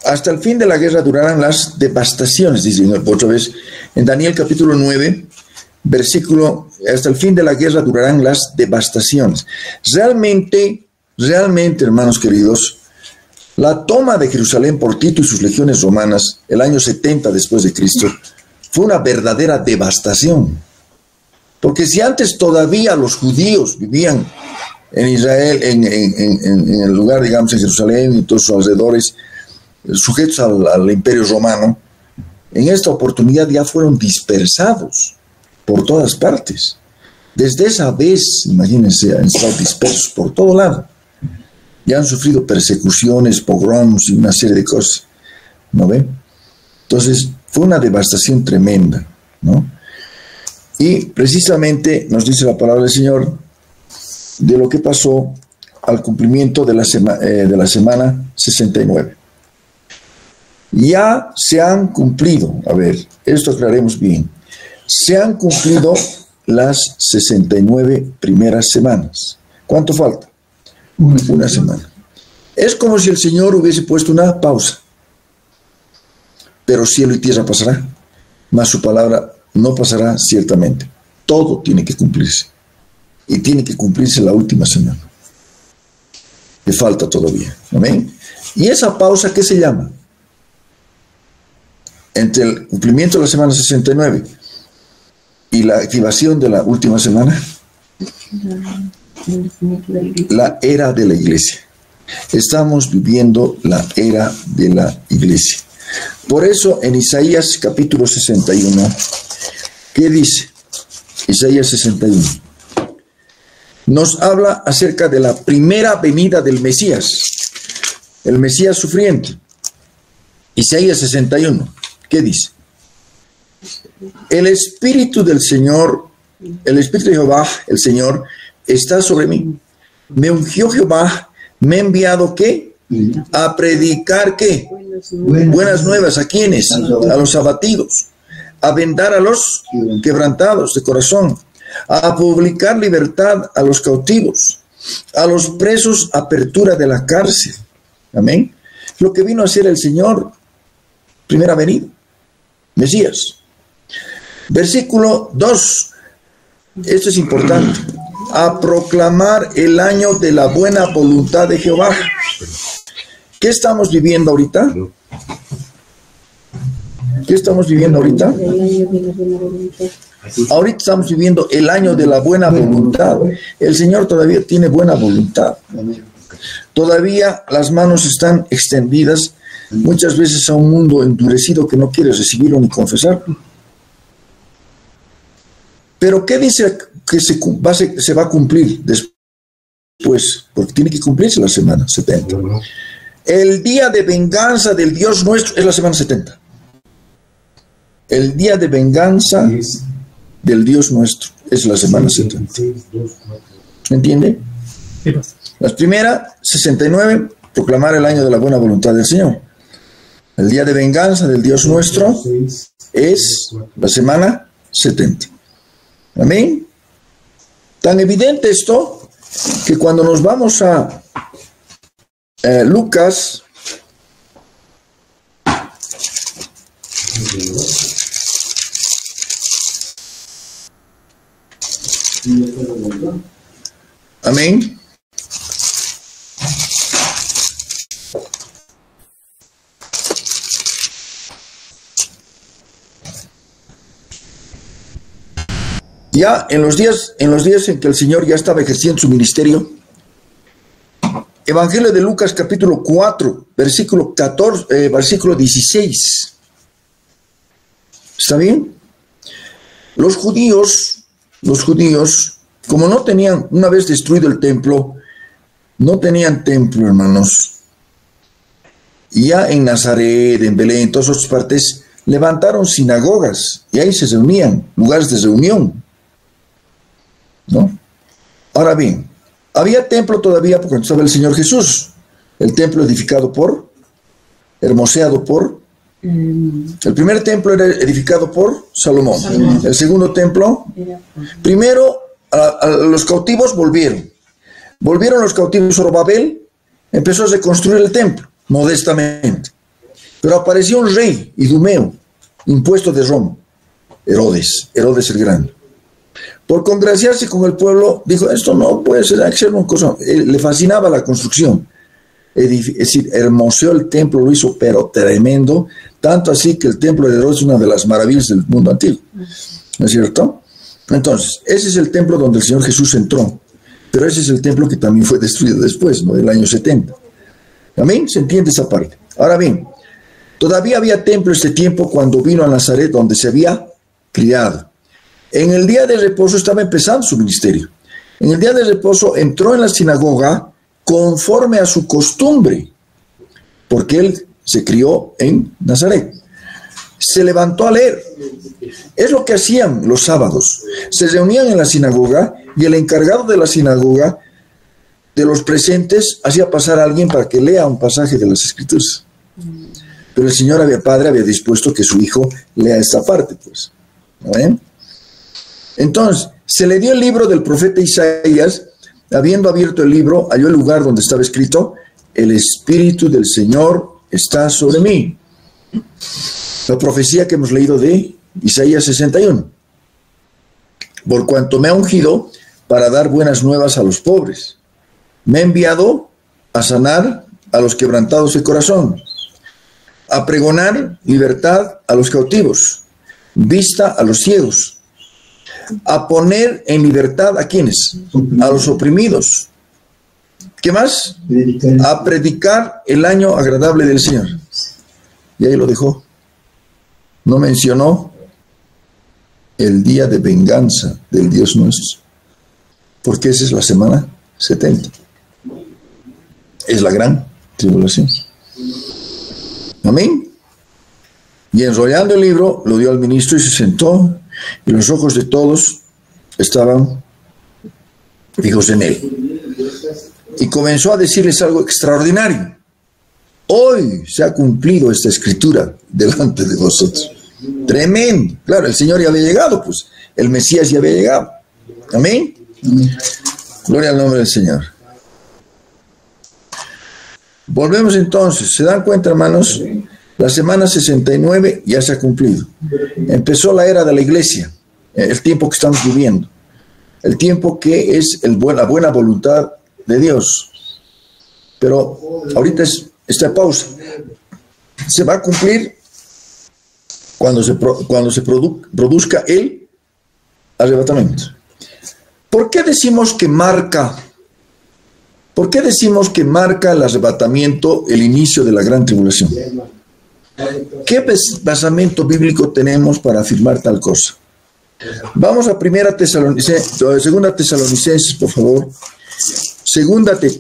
A: Hasta el fin de la guerra durarán las devastaciones, dice otra vez en Daniel capítulo 9, versículo, hasta el fin de la guerra durarán las devastaciones. Realmente, hermanos queridos, la toma de Jerusalén por Tito y sus legiones romanas, el año 70 después de Cristo, fue una verdadera devastación. Porque si antes todavía los judíos vivían en Israel, en el lugar, digamos, en Jerusalén y todos sus alrededores, sujetos al imperio romano, en esta oportunidad ya fueron dispersados por todas partes. Desde esa vez, imagínense, han estado dispersos por todo lado. Ya han sufrido persecuciones, pogroms y una serie de cosas, ¿no ven? Entonces, fue una devastación tremenda, ¿no? Y precisamente nos dice la palabra del Señor de lo que pasó al cumplimiento de la semana 69. Ya se han cumplido, a ver, esto aclaremos bien, se han cumplido las 69 primeras semanas. ¿Cuánto falta? Una semana. Es como si el Señor hubiese puesto una pausa. Pero cielo y tierra pasará, mas su palabra no pasará ciertamente. Todo tiene que cumplirse. Y tiene que cumplirse la última semana. Le falta todavía. ¿Amén? ¿Y esa pausa qué se llama? Entre el cumplimiento de la semana 69 y la activación de la última semana, la era de la iglesia. Estamos viviendo la era de la iglesia. Por eso en Isaías capítulo 61, ¿qué dice? Isaías 61. Nos habla acerca de la primera venida del Mesías, el Mesías sufriente. Isaías 61. ¿Qué dice? El Espíritu del Señor, el Espíritu de Jehová, el Señor, está sobre mí. Me ungió Jehová, me ha enviado, ¿qué? A predicar, ¿qué? Buenas nuevas. ¿A quiénes? A los abatidos. A vendar a los quebrantados de corazón. A publicar libertad a los cautivos. A los presos, apertura de la cárcel. Amén. Lo que vino a hacer el Señor, primera venida. Mesías. Versículo 2. Esto es importante. A proclamar el año de la buena voluntad de Jehová. ¿Qué estamos viviendo ahorita? ¿Qué estamos viviendo ahorita? Ahorita estamos viviendo el año de la buena voluntad. El Señor todavía tiene buena voluntad. Todavía las manos están extendidas muchas veces a un mundo endurecido que no quiere recibirlo ni confesarlo. Pero ¿qué dice que se va a cumplir después? Porque tiene que cumplirse la semana 70. El día de venganza del Dios nuestro es la semana 70. El día de venganza del Dios nuestro es la semana 70. ¿Me entiende? La primera, 69, proclamar el año de la buena voluntad del Señor. El día de venganza del Dios nuestro es la semana 70. Amén. Tan evidente esto que cuando nos vamos a Lucas, Amén. Ya en los días en que el Señor ya estaba ejerciendo su ministerio, Evangelio de Lucas capítulo 4, versículo 14, versículo 16. ¿Está bien? Los judíos, como no tenían, una vez destruido el templo, no tenían templo, hermanos. Y ya en Nazaret, en Belén, en todas otras partes, levantaron sinagogas y ahí se reunían, lugares de reunión, ¿no? Ahora bien, había templo todavía porque estaba el Señor Jesús, el templo hermoseado por, el primer templo era edificado por Salomón. El segundo templo, primero a los cautivos volvieron los cautivos. Zorobabel empezó a reconstruir el templo modestamente, pero apareció un rey idumeo impuesto de Roma, Herodes el Grande. Por congraciarse con el pueblo, dijo, esto no puede ser, hay que ser una cosa. Le fascinaba la construcción. Es decir, hermoseó el templo, lo hizo, pero tremendo, tanto así que el templo de Herodes es una de las maravillas del mundo antiguo. ¿No es cierto? Entonces, ese es el templo donde el Señor Jesús entró, pero ese es el templo que también fue destruido después, ¿no? Del año 70. ¿Amén? ¿Se entiende esa parte? Ahora bien, todavía había templo este tiempo cuando vino a Nazaret, donde se había criado. En el día de reposo estaba empezando su ministerio. En el día de reposo entró en la sinagoga conforme a su costumbre, porque él se crió en Nazaret. Se levantó a leer. Es lo que hacían los sábados. Se reunían en la sinagoga y el encargado de la sinagoga, de los presentes, hacía pasar a alguien para que lea un pasaje de las Escrituras. Pero el Señor Padre había dispuesto que su hijo lea esta parte, pues. ¿No ven? Entonces, se le dio el libro del profeta Isaías. Habiendo abierto el libro, halló el lugar donde estaba escrito, el Espíritu del Señor está sobre mí. La profecía que hemos leído de Isaías 61. Por cuanto me ha ungido para dar buenas nuevas a los pobres. Me ha enviado a sanar a los quebrantados de corazón, a pregonar libertad a los cautivos, vista a los ciegos, a poner en libertad a quienes, a los oprimidos. ¿Qué más? A predicar el año agradable del Señor. Y ahí lo dejó. No mencionó el día de venganza del Dios nuestro, porque esa es la semana 70. Es la gran tribulación. Amén. Y enrollando el libro, lo dio al ministro y se sentó, y los ojos de todos estaban fijos en él. Y comenzó a decirles algo extraordinario. Hoy se ha cumplido esta escritura delante de vosotros. Tremendo. Claro, el Señor ya había llegado, pues. El Mesías ya había llegado. Amén. Gloria al nombre del Señor. Volvemos entonces. ¿Se dan cuenta, hermanos? La semana 69 ya se ha cumplido. Empezó la era de la iglesia, el tiempo que estamos viviendo, el tiempo que es la buena voluntad de Dios. Pero ahorita está pausa. Se va a cumplir cuando se produzca el arrebatamiento. ¿Por qué decimos que marca el arrebatamiento el inicio de la gran tribulación? ¿Qué basamento bíblico tenemos para afirmar tal cosa? Vamos a Segunda Tesalonicenses, por favor. Segunda de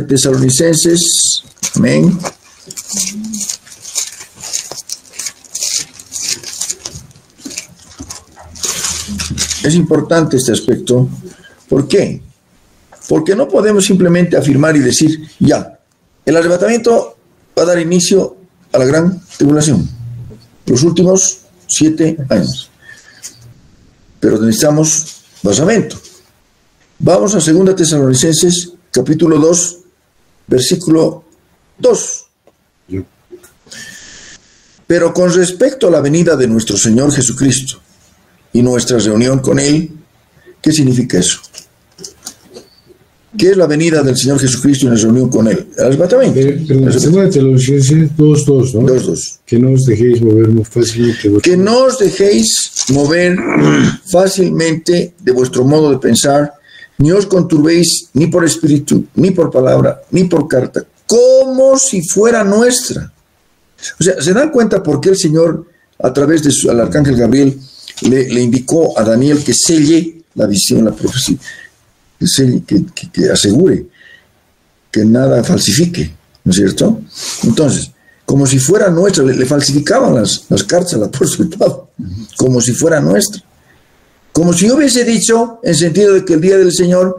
A: Tesalonicenses, amén. Es importante este aspecto. ¿Por qué? Porque no podemos simplemente afirmar y decir, ya, el arrebatamiento va a dar inicio a la gran tribulación, los últimos 7 años. Pero necesitamos basamento. Vamos a 2 Tesalonicenses, capítulo 2, versículo 2. Pero con respecto a la venida de nuestro Señor Jesucristo y nuestra reunión con Él. ¿Qué significa eso? ¿Qué es la venida del Señor Jesucristo y la reunión con Él? El arrebatamiento.
B: Pero la segunda teología es 2:2, ¿no?
A: 2:2.
B: Que no os dejéis mover muy fácilmente.
A: Que no os dejéis mover fácilmente de vuestro modo de pensar, ni os conturbéis ni por espíritu, ni por palabra, ni por carta, como si fuera nuestra. O sea, ¿se dan cuenta por qué el Señor, a través de al arcángel Gabriel, le indicó a Daniel que selle la visión, la profecía? Que asegure que nada falsifique, ¿no es cierto? Entonces, como si fuera nuestra, le falsificaban las cartas al apóstol Pablo, como si fuera nuestra. Como si yo hubiese dicho, en sentido de que el día del Señor,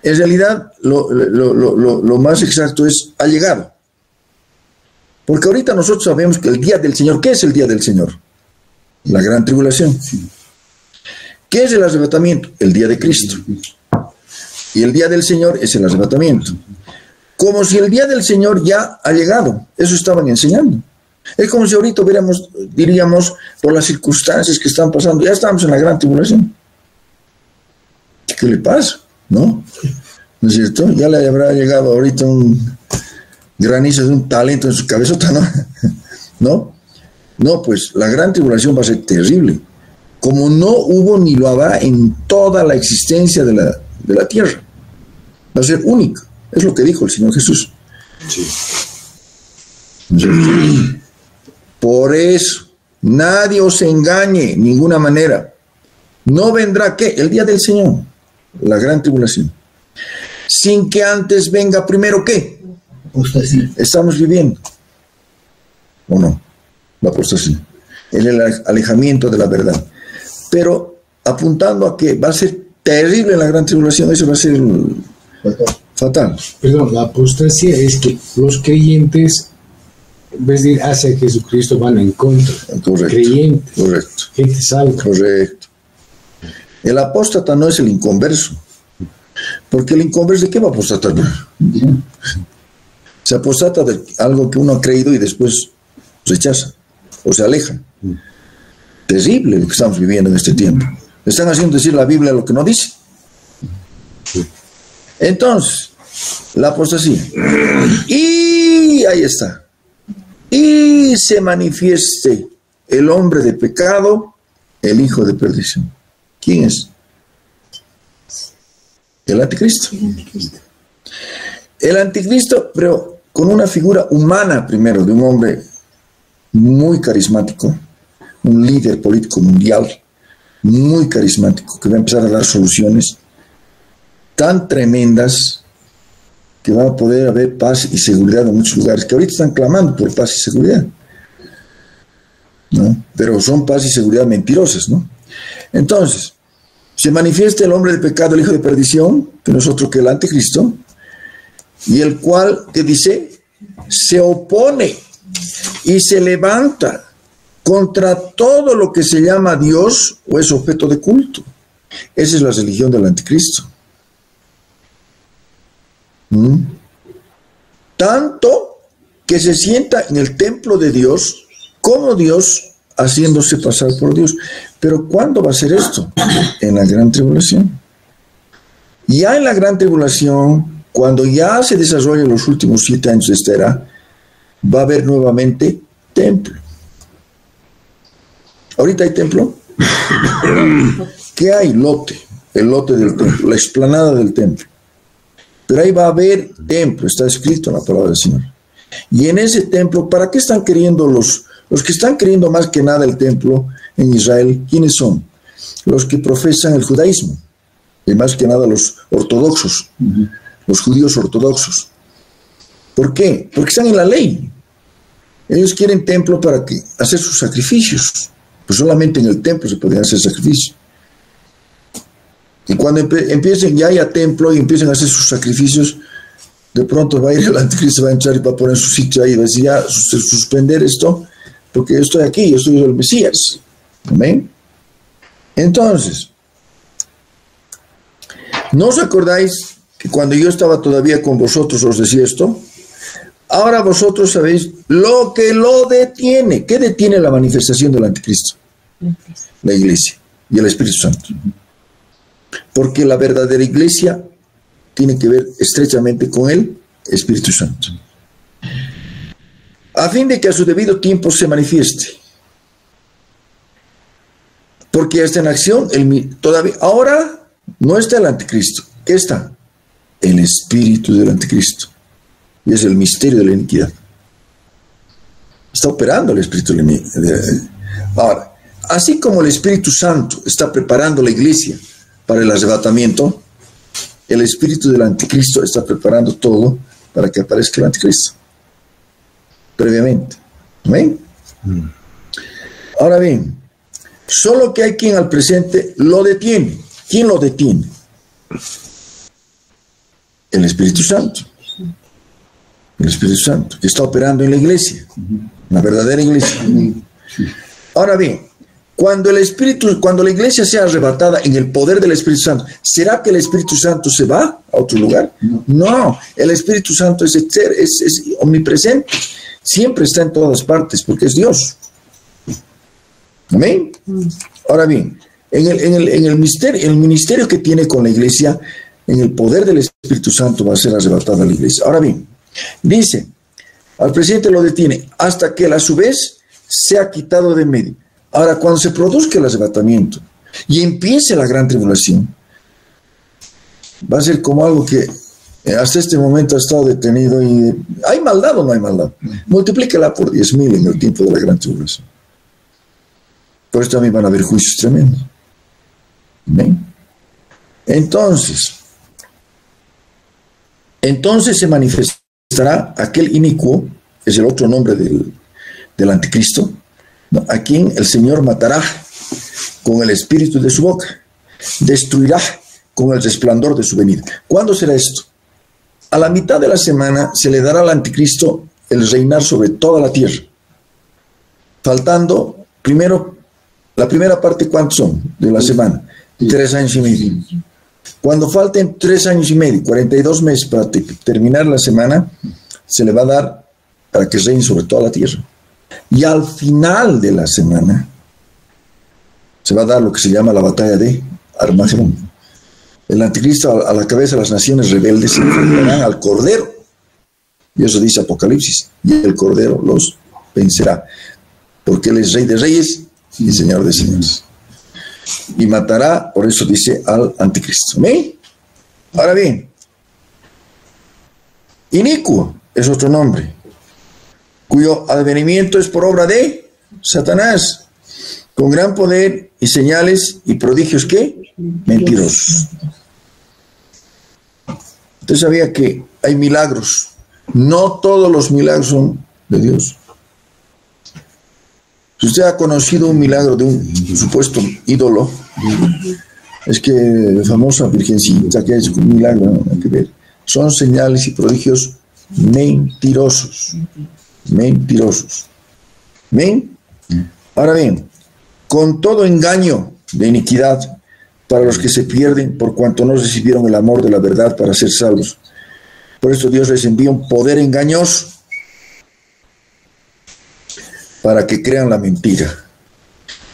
A: en realidad, lo más exacto es, ha llegado. Porque ahorita nosotros sabemos que el día del Señor, ¿qué es el día del Señor? La gran tribulación. ¿Qué es el arrebatamiento? El día de Cristo. Y el día del Señor es el arrebatamiento. Como si el día del Señor ya ha llegado. Eso estaban enseñando. Es como si ahorita diríamos, por las circunstancias que están pasando, ya estamos en la gran tribulación. ¿Qué le pasa? ¿No? ¿No es cierto? Ya le habrá llegado ahorita un granizo de un talento en su cabezota, ¿no? ¿No? No, pues la gran tribulación va a ser terrible. Como no hubo ni lo habrá en toda la existencia de la tierra. Va a ser único. Es lo que dijo el Señor Jesús.
B: Sí.
A: Por eso, nadie os engañe, ninguna manera. No vendrá, ¿qué? El día del Señor, la gran tribulación. Sin que antes venga primero, ¿qué?
C: Apostasía.
A: Estamos viviendo. ¿O no? La apostasía. El alejamiento de la verdad. Pero apuntando a que va a ser terrible la gran tribulación, eso va a ser fatal.
B: Perdón, la apostasía es que los creyentes, en vez de ir hacia Jesucristo, van en contra.
A: Correcto.
B: Creyentes.
A: Correcto.
B: Gente salva.
A: Correcto. El apóstata no es el inconverso. Porque el inconverso, ¿de qué va a apostatar? Se apostata de algo que uno ha creído y después rechaza o se aleja. Terrible lo que estamos viviendo en este tiempo. Le están haciendo decir la Biblia lo que no dice. Entonces, la apostasía. Y ahí está. Y se manifieste el hombre de pecado, el hijo de perdición. ¿Quién es? El anticristo. El anticristo, pero con una figura humana primero, de un hombre muy carismático, un líder político mundial, muy carismático, que va a empezar a dar soluciones tan tremendas que va a poder haber paz y seguridad en muchos lugares, que ahorita están clamando por paz y seguridad, ¿no? Pero son paz y seguridad mentirosas, ¿no? Entonces, se manifiesta el hombre de pecado, el hijo de perdición, que no es otro que el anticristo, y el cual, que dice, se opone y se levanta contra todo lo que se llama Dios o es objeto de culto. Esa es la religión del anticristo. Tanto que se sienta en el templo de Dios como Dios, haciéndose pasar por Dios. Pero ¿cuándo va a ser esto? En la gran tribulación. Ya en la gran tribulación, cuando ya se desarrollen los últimos 7 años de esta era, va a haber nuevamente templo. ¿Ahorita hay templo? ¿Qué hay? Lote, el lote del templo, la explanada del templo. Pero ahí va a haber templo, está escrito en la palabra del Señor. Y en ese templo, ¿para qué están queriendo los que están queriendo más que nada el templo en Israel? ¿Quiénes son? Los que profesan el judaísmo, y más que nada los ortodoxos, los judíos ortodoxos. ¿Por qué? Porque están en la ley. Ellos quieren templo para hacer sus sacrificios. Pues solamente en el templo se podían hacer sacrificios. Y cuando empiecen ya haya templo y empiecen a hacer sus sacrificios, de pronto va a ir el anticristo, va a entrar y va a poner su sitio ahí, va a decir ya suspender esto, porque yo estoy aquí, yo soy el Mesías. ¿Amén? Entonces, ¿no os acordáis que cuando yo estaba todavía con vosotros os decía esto? Ahora vosotros sabéis lo que lo detiene. ¿Qué detiene la manifestación del anticristo? La iglesia. y el Espíritu Santo. Porque la verdadera iglesia tiene que ver estrechamente con el Espíritu Santo. A fin de que a su debido tiempo se manifieste. Porque está en acción, todavía, ahora no está el anticristo. ¿Qué está? El espíritu del anticristo. Y es el misterio de la iniquidad. Está operando el espíritu de la iniquidad. Ahora, así como el Espíritu Santo está preparando la iglesia para el arrebatamiento, el espíritu del anticristo está preparando todo para que aparezca el anticristo. Previamente. ¿Ven? Ahora bien, solo que hay quien al presente lo detiene. ¿Quién lo detiene? El Espíritu Santo. El Espíritu Santo, que está operando en la iglesia, la verdadera iglesia. Ahora bien, cuando la iglesia sea arrebatada en el poder del Espíritu Santo, ¿será que el Espíritu Santo se va a otro lugar? No, el Espíritu Santo es omnipresente, siempre está en todas partes, porque es Dios. ¿Amén? Ahora bien, en el ministerio que tiene con la iglesia, en el poder del Espíritu Santo va a ser arrebatada la iglesia. Ahora bien, dice, al presidente lo detiene hasta que él a su vez sea quitado de medio. Ahora, cuando se produzca el arrebatamiento y empiece la gran tribulación, va a ser como algo que hasta este momento ha estado detenido. Y ¿hay maldad o no hay maldad? Multiplícala por 10,000 en el tiempo de la gran tribulación. Por eso también van a haber juicios tremendos. ¿Ven? Entonces se manifestará aquel inicuo, es el otro nombre del anticristo, a quien el Señor matará con el espíritu de su boca, destruirá con el resplandor de su venida. ¿Cuándo será esto? A la mitad de la semana se le dará al anticristo el reinar sobre toda la tierra, faltando primero, la primera parte, ¿cuántos son de la semana? 3 años y medio. Cuando falten 3 años y medio, 42 meses para terminar la semana, se le va a dar para que reine sobre toda la tierra. Y al final de la semana se va a dar lo que se llama la batalla de Armagedón. El anticristo a la cabeza de las naciones rebeldes se enfrentarán al Cordero. Y eso dice Apocalipsis. Y el Cordero los vencerá. Porque Él es Rey de Reyes y Señor de Señores. Y matará, por eso dice, al anticristo. ¿Ven? Ahora bien, inicuo es otro nombre, cuyo advenimiento es por obra de Satanás, con gran poder y señales y prodigios, ¿qué? Mentirosos. Usted sabía que hay milagros. No todos los milagros son de Dios. Si usted ha conocido un milagro de un supuesto ídolo, es que la famosa virgencita que ha hecho un milagro, no hay que ver. Son señales y prodigios mentirosos. Mentirosos. ¿Ven? Ahora bien, con todo engaño de iniquidad para los que se pierden por cuanto no recibieron el amor de la verdad para ser salvos. Por eso Dios les envía un poder engañoso para que crean la mentira.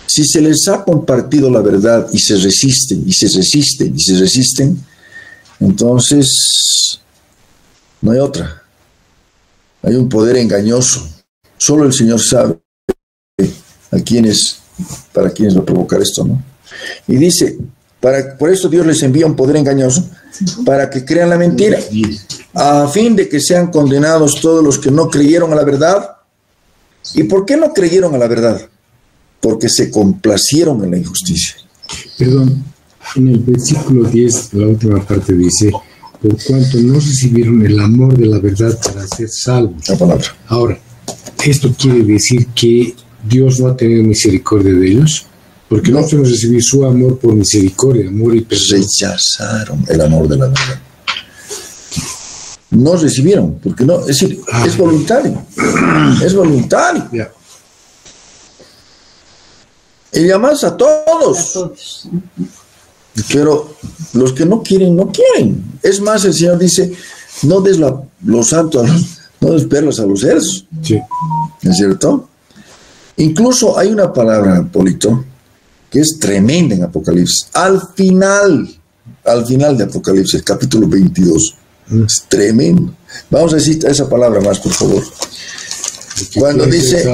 A: Si se les ha compartido la verdad y se resisten, y se resisten, y se resisten, entonces no hay otra. Hay un poder engañoso. Solo el Señor sabe para quienes va a provocar esto, ¿no? Y dice, por eso Dios les envía un poder engañoso para que crean la mentira, a fin de que sean condenados todos los que no creyeron a la verdad. ¿Y por qué no creyeron a la verdad? Porque se complacieron en la injusticia.
B: Perdón, en el versículo 10, la última parte dice, por cuanto no recibieron el amor de la verdad para ser salvos.
A: La palabra.
B: Ahora, ¿esto quiere decir que Dios no ha tenido misericordia de ellos? Porque no podemos recibir su amor por misericordia, amor y perdón.
A: Rechazaron el amor de la verdad. No recibieron, porque no, es decir, es voluntario. Es voluntario.
B: Yeah.
A: Y llamas a todos. Pero los que no quieren, no quieren. Es más, el Señor dice, no des lo santo, no des perlas a los cerdos.
B: Sí.
A: ¿Es cierto? Incluso hay una palabra, Polito, que es tremenda en Apocalipsis. Al final de Apocalipsis, capítulo 22. Es tremendo. Vamos a decir esa palabra más, por favor. Cuando dice...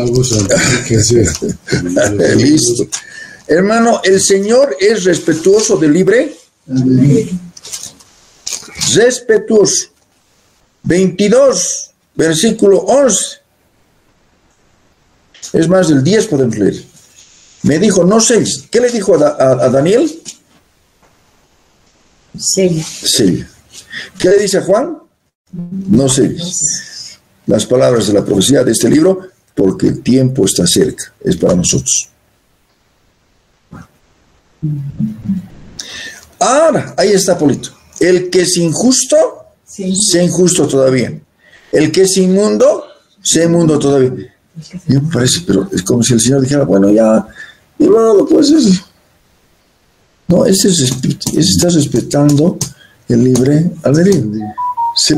A: Listo. Hermano, el Señor es respetuoso del libre. Respetuoso. 22, versículo 11. Es más, del 10 podemos leer. Me dijo, no selles. ¿Qué le dijo a Daniel?
E: Sella.
A: Sella. ¿Qué le dice a Juan? No selles. Las palabras de la profecía de este libro, porque el tiempo está cerca. Es para nosotros. Ahora, ahí está, Polito. El que es injusto, sea injusto todavía. El que es inmundo, sea inmundo todavía. Yo me parece, pero es como si el Señor dijera, bueno, ya, mi hermano, pues es... No, ese está respetando el libre albedrío. Se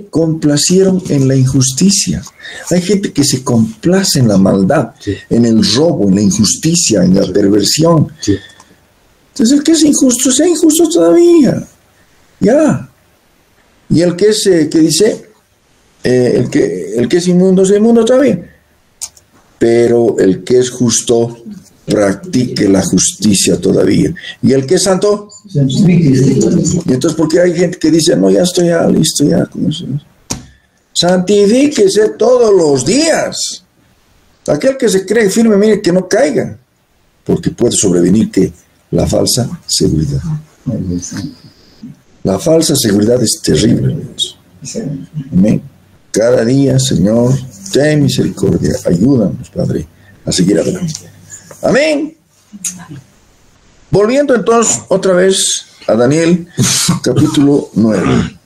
A: complacieron en la injusticia. Hay gente que se complace en la maldad, sí, en el robo, en la injusticia, en la perversión. Sí. Entonces el que es injusto, sea injusto todavía. Ya. Y el que es, ¿qué dice? El que es inmundo, sea inmundo todavía. Pero el que es justo, practique la justicia todavía. ¿Y el que es santo? Y entonces, ¿por qué hay gente que dice, no, ya estoy ya listo, ya con eso? Santifíquese todos los días. Aquel que se cree firme, mire que no caiga, porque puede sobrevenir que la falsa seguridad. La falsa seguridad es terrible. Amén. Cada día, Señor, ten misericordia, ayúdanos, Padre, a seguir adelante. Amén. Volviendo entonces otra vez a Daniel, capítulo 9.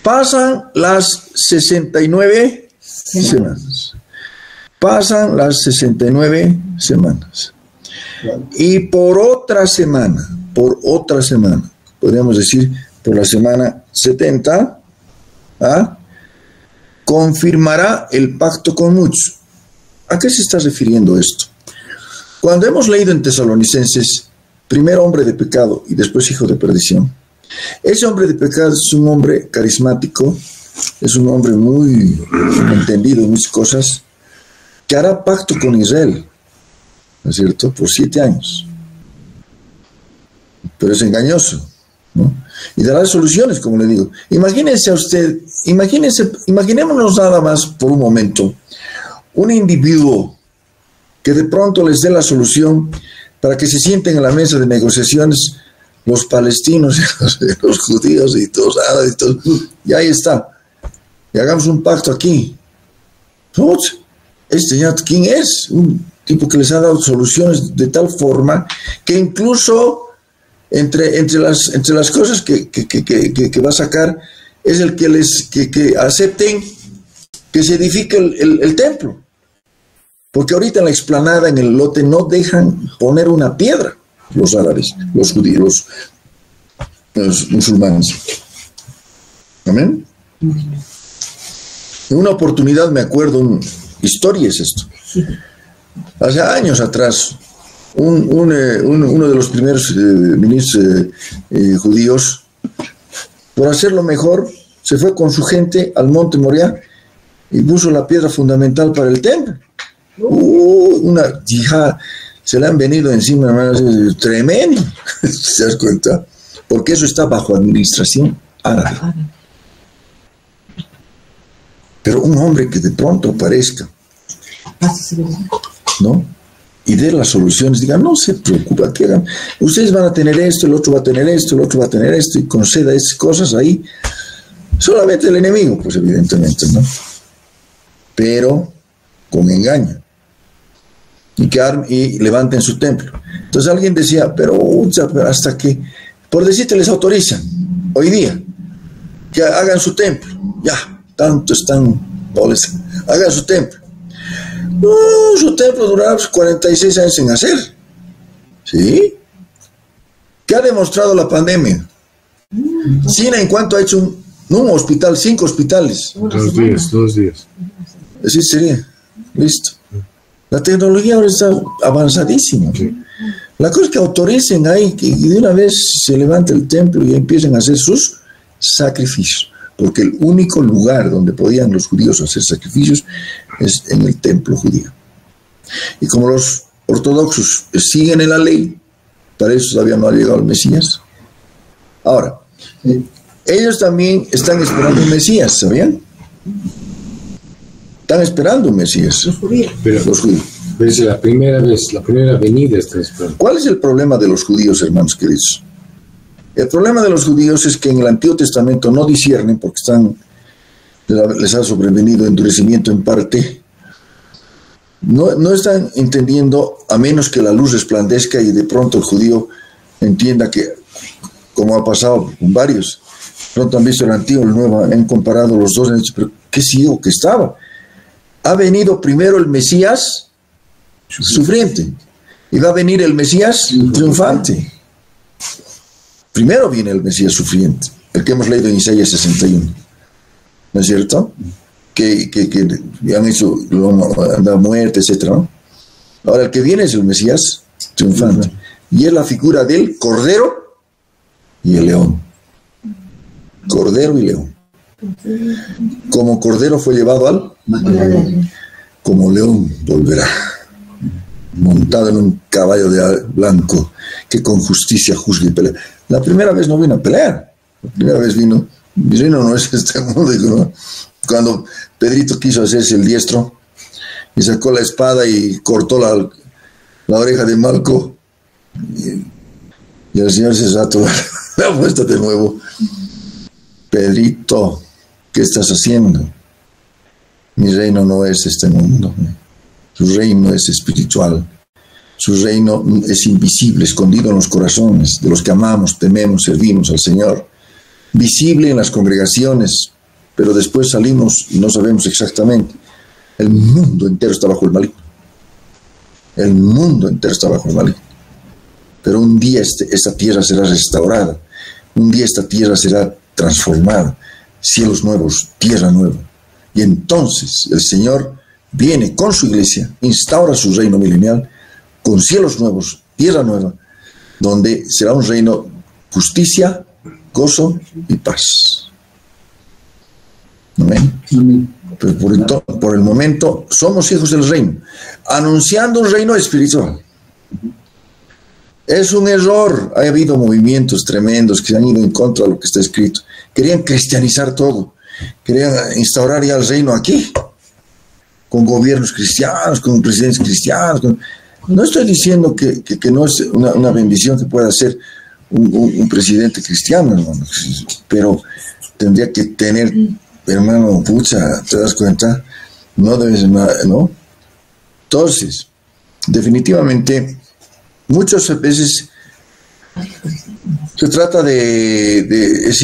A: Pasan las 69 semanas. Pasan las 69 semanas. Y por otra semana, podríamos decir por la semana 70, confirmará el pacto con muchos. ¿A qué se está refiriendo esto? Cuando hemos leído en Tesalonicenses, primero hombre de pecado y después hijo de perdición, ese hombre de pecado es un hombre carismático, es un hombre muy entendido en muchas cosas, que hará pacto con Israel, ¿no es cierto?, por 7 años. Pero es engañoso, ¿no? Y dará soluciones, como le digo. Imagínense a usted, imaginémonos nada más por un momento, un individuo que de pronto les dé la solución para que se sienten en la mesa de negociaciones los palestinos y los judíos y todos árabes y todo, y ahí está, y hagamos un pacto aquí. Este ya, ¿quién es? Un tipo que les ha dado soluciones de tal forma que incluso entre las cosas que va a sacar es el que acepten que se edifique el templo. Porque ahorita en la explanada, en el lote, no dejan poner una piedra los árabes, los judíos, los musulmanes. Amén. En una oportunidad me acuerdo, historia es esto. Hace años atrás, uno de los primeros ministros judíos, por hacerlo mejor, se fue con su gente al monte Moriah y puso la piedra fundamental para el templo. Una yihad, se le han venido encima, hermanos, tremendo. ¿Se das cuenta? Porque eso está bajo administración árabe. Pero un hombre que de pronto aparezca, ¿no?, y dé las soluciones, diga, no se preocupa, que hagan, ustedes van a tener esto, el otro va a tener esto, el otro va a tener esto, y conceda esas cosas ahí, solamente el enemigo, pues evidentemente, ¿no? Pero con engaño, y levanten su templo. Entonces alguien decía, pero hasta que, por decirte, les autorizan hoy día que hagan su templo, ya, tanto están, hagan su templo. Su templo durará 46 años en hacer. ¿Sí? ¿Qué ha demostrado la pandemia? China, en cuanto ha hecho un hospital, 5 hospitales.
B: 2 días.
A: Así sería. Listo. La tecnología ahora está avanzadísima. La cosa es que autoricen ahí que de una vez se levante el templo y empiecen a hacer sus sacrificios. Porque el único lugar donde podían los judíos hacer sacrificios es en el templo judío. Y como los ortodoxos siguen en la ley, para eso todavía no ha llegado el Mesías. Ahora, ellos también están esperando un Mesías, ¿sabían? Están esperando un Mesías.
C: Los judíos.
B: Pero
A: Los judíos.
B: desde la primera vez, la primera venida está esperando.
A: ¿Cuál es el problema de los judíos, hermanos queridos? El problema de los judíos es que en el Antiguo Testamento no disciernen porque les ha sobrevenido endurecimiento en parte. No están entendiendo, a menos que la luz resplandezca y de pronto el judío entienda que, como ha pasado con varios, pronto han visto el Antiguo y el Nuevo, han comparado los dos, han dicho, pero qué ciego que estaba. Ha venido primero el Mesías sufriente y va a venir el Mesías triunfante. Primero viene el Mesías sufriente, el que hemos leído en Isaías 61, ¿no es cierto? Que han hecho la muerte, etc., ¿no? Ahora el que viene es el Mesías triunfante, y es la figura del Cordero y el León. Cordero y León. Como Cordero fue llevado al como León volverá, montado en un caballo de blanco, que con justicia juzgue y pelea. La primera vez no vino a pelear, la primera vez vino, mi reino no es este mundo, ¿no? Cuando Pedrito quiso hacerse el diestro y sacó la espada y cortó la oreja de Malco, y el Señor se desató la apuesta de nuevo. Pedrito, ¿qué estás haciendo? Mi reino no es este mundo, su reino es espiritual. Su reino es invisible, escondido en los corazones de los que amamos, tememos, servimos al Señor. Visible en las congregaciones, pero después salimos y no sabemos exactamente. El mundo entero está bajo el maligno. El mundo entero está bajo el maligno. Pero un día esta tierra será restaurada. Un día esta tierra será transformada. Cielos nuevos, tierra nueva. Y entonces el Señor viene con su iglesia, instaura su reino milenial, con cielos nuevos, tierra nueva, donde será un reino justicia, gozo y paz. Amén. Pero por el momento somos hijos del reino, anunciando un reino espiritual. Es un error. Ha habido movimientos tremendos que han ido en contra de lo que está escrito. Querían cristianizar todo, querían instaurar ya el reino aquí, con gobiernos cristianos, con presidentes cristianos. No estoy diciendo que no es una bendición que pueda ser un presidente cristiano, hermano, pero tendría que tener, hermano, pucha, ¿te das cuenta? No debes, ¿no? Entonces, definitivamente, muchas veces se trata de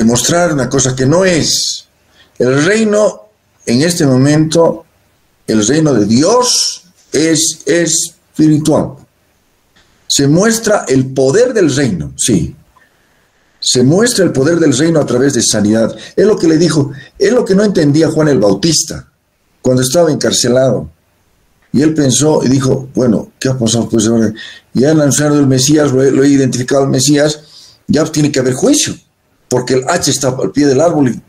A: mostrar una cosa que no es. El reino, en este momento, el reino de Dios es espiritual. Se muestra el poder del reino, sí. Se muestra el poder del reino a través de sanidad. Es lo que le dijo, es lo que no entendía Juan el Bautista cuando estaba encarcelado. Y él pensó y dijo, bueno, ¿qué ha pasado? Pues ahora ya han anunciado el Mesías, lo he identificado al Mesías, ya tiene que haber juicio, porque el hacha está al pie del árbol y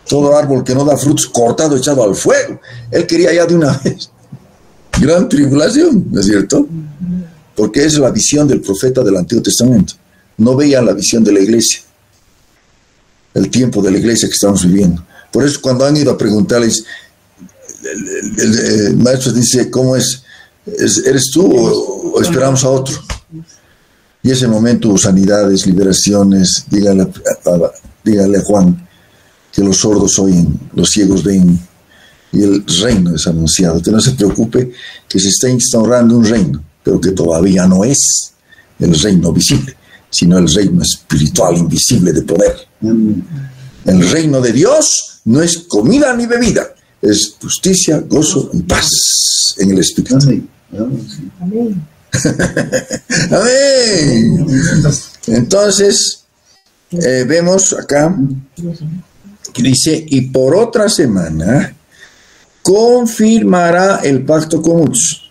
A: todo árbol que no da frutos cortado, echado al fuego. Él quería ya de una vez. Gran tribulación, ¿no es cierto? Porque es la visión del profeta del Antiguo Testamento. No veían la visión de la iglesia, el tiempo de la iglesia que estamos viviendo. Por eso cuando han ido a preguntarles, el maestro dice, ¿cómo es? ¿Eres tú o esperamos a otro? Y ese momento hubo sanidades, liberaciones. Dígale a Juan que los sordos oyen, los ciegos ven, y el reino es anunciado. Que no se preocupe, que se está instaurando un reino, pero que todavía no es el reino visible, sino el reino espiritual, invisible de poder. El reino de Dios no es comida ni bebida, es justicia, gozo y paz en el Espíritu.
C: Amén.
A: Amén. Entonces, vemos acá que dice, y por otra semana confirmará el pacto con muchos.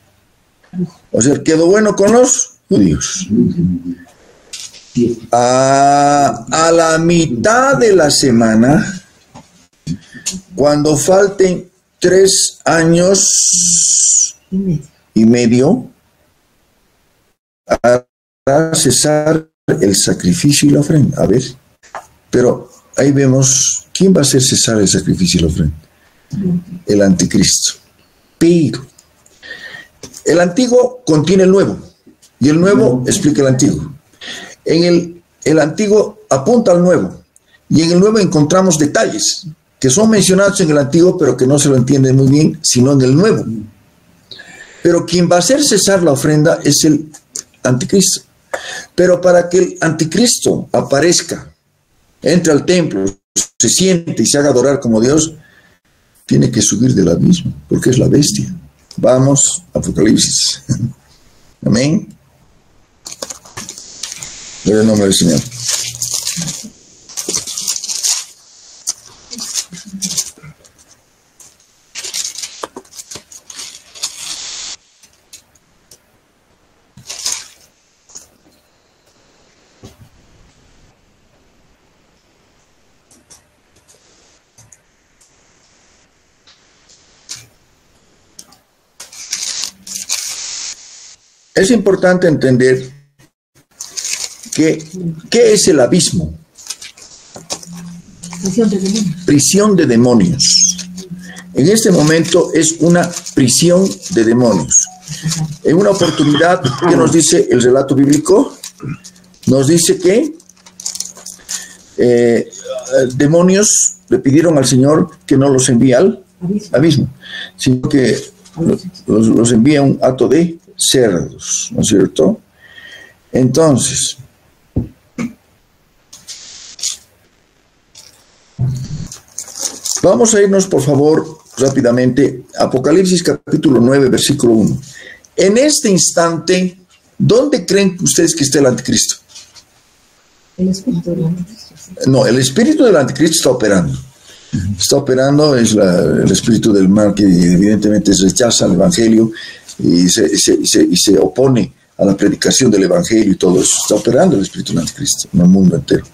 A: O sea, quedó bueno con los judíos. A la mitad de la semana, cuando falten 3 años y medio, hará cesar el sacrificio y la ofrenda. A ver, pero ahí vemos, ¿quién va a hacer cesar el sacrificio y la ofrenda? El anticristo. Pero el antiguo contiene el nuevo, y el nuevo explica el antiguo. El antiguo apunta al nuevo, y en el nuevo encontramos detalles que son mencionados en el antiguo, pero que no se lo entiende muy bien, sino en el nuevo. Pero quien va a hacer cesar la ofrenda es el anticristo. Pero para que el anticristo aparezca, entre al templo, se siente y se haga adorar como Dios, tiene que subir del abismo, porque es la bestia. Vamos, Apocalipsis. Amén. En el nombre del Señor. Es importante entender qué es el abismo. Prisión de demonios. En este momento es una prisión de demonios. En una oportunidad, ¿qué nos dice el relato bíblico? Nos dice que demonios le pidieron al Señor que no los envíe al abismo, sino que los envía a un hato de cerdos, ¿no es cierto? Entonces, vamos a irnos, por favor, rápidamente, Apocalipsis capítulo 9, versículo 1. En este instante, ¿dónde creen ustedes que está el anticristo?
E: El espíritu del anticristo.
A: No, el espíritu del anticristo está operando. Está operando, es el espíritu del mal que evidentemente rechaza el evangelio y se opone a la predicación del evangelio y todo eso. Está operando el espíritu del anticristo en el mundo entero.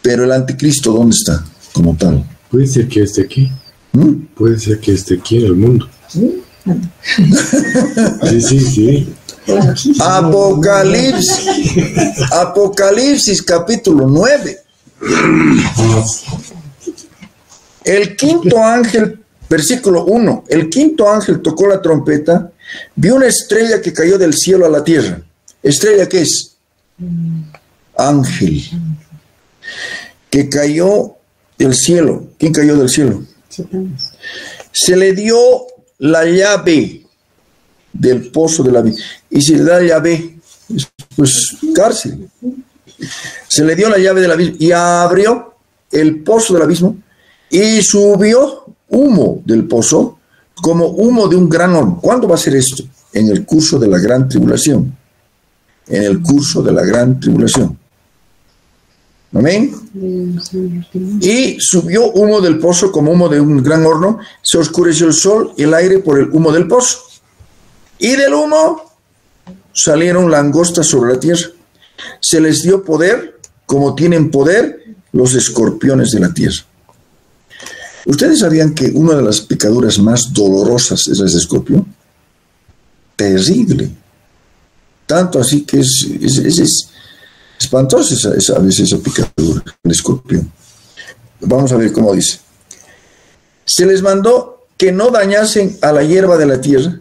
A: Pero el anticristo, ¿dónde está? Como tal.
B: Puede ser que esté aquí. Puede ser que esté aquí en el mundo. Sí, sí.
A: Apocalipsis capítulo 9. El quinto ángel, versículo 1, el quinto ángel tocó la trompeta, vio una estrella que cayó del cielo a la tierra. ¿Estrella qué es? Ángel. Que cayó del cielo. ¿Quién cayó del cielo? Se le dio la llave del pozo de la vida. Y si le da la llave, pues cárcel. Se le dio la llave del abismo y abrió el pozo del abismo y subió humo del pozo como humo de un gran horno. ¿Cuándo va a ser esto? En el curso de la gran tribulación. En el curso de la gran tribulación. Amén. Y subió humo del pozo como humo de un gran horno. Se oscureció el sol y el aire por el humo del pozo. Y del humo salieron langostas sobre la tierra. Se les dio poder, como tienen poder los escorpiones de la tierra. ¿Ustedes sabían que una de las picaduras más dolorosas es la de escorpión? Terrible. Tanto así que es espantosa a veces esa picadura, el escorpión. Vamos a ver cómo dice. Se les mandó que no dañasen a la hierba de la tierra,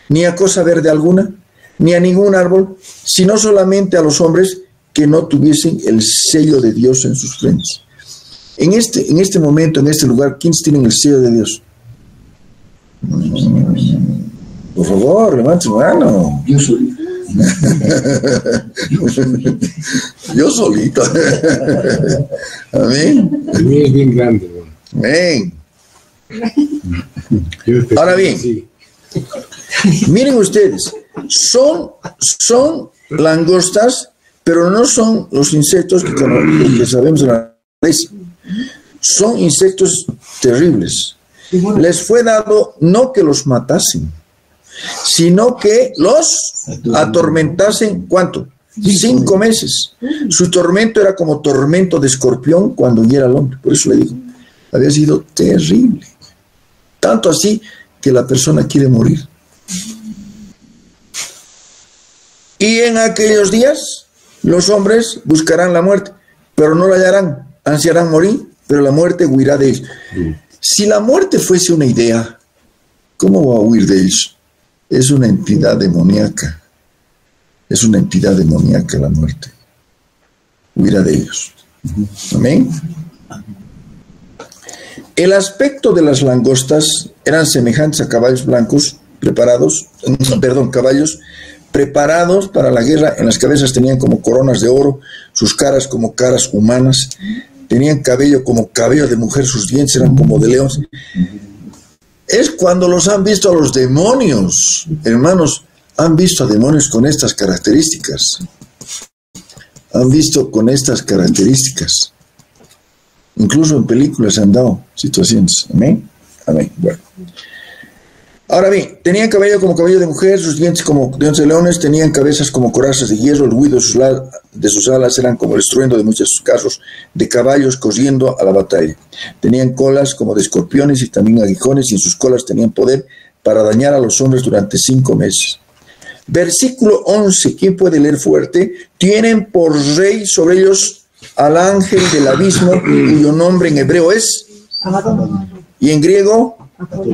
A: ni a cosa verde alguna, ni a ningún árbol, sino solamente a los hombres que no tuviesen el sello de Dios en sus frentes. En este momento, en este lugar, ¿quiénes tienen el sello de Dios? Por favor, levante su mano.
C: Yo solito.
A: Yo solito. Amén.
B: El mío es bien grande.
A: Amén. Ahora bien, sí. Miren ustedes, son langostas, pero no son los insectos que sabemos en la naturaleza. Son insectos terribles. Les fue dado no que los matasen, sino que los atormentasen. ¿Cuánto? 5 meses. Su tormento era como tormento de escorpión cuando hiera al hombre. Por eso le digo, había sido terrible. Tanto así que la persona quiere morir. Y en aquellos días los hombres buscarán la muerte, pero no la hallarán. Ansiarán morir, pero la muerte huirá de ellos. Si la muerte fuese una idea, ¿cómo va a huir de ellos? Es una entidad demoníaca. Es una entidad demoníaca la muerte. Huirá de ellos. Amén. El aspecto de las langostas eran semejantes a caballos blancos caballos preparados para la guerra. En las cabezas tenían como coronas de oro, sus caras como caras humanas, tenían cabello como cabello de mujer, sus dientes eran como de leones. Es cuando los han visto a los demonios, hermanos, han visto a demonios con estas características. Han visto con estas características. Incluso en películas se han dado situaciones. Amén. Amén. Bueno. Ahora bien, tenían cabello como cabello de mujer, sus dientes como dientes de leones, tenían cabezas como corazas de hierro, el ruido de sus alas eran como el estruendo de muchos carros de caballos corriendo a la batalla. Tenían colas como de escorpiones y también aguijones, y en sus colas tenían poder para dañar a los hombres durante 5 meses. Versículo 11, ¿quién puede leer fuerte? Tienen por rey sobre ellos al ángel del abismo, cuyo nombre en hebreo es, y en griego,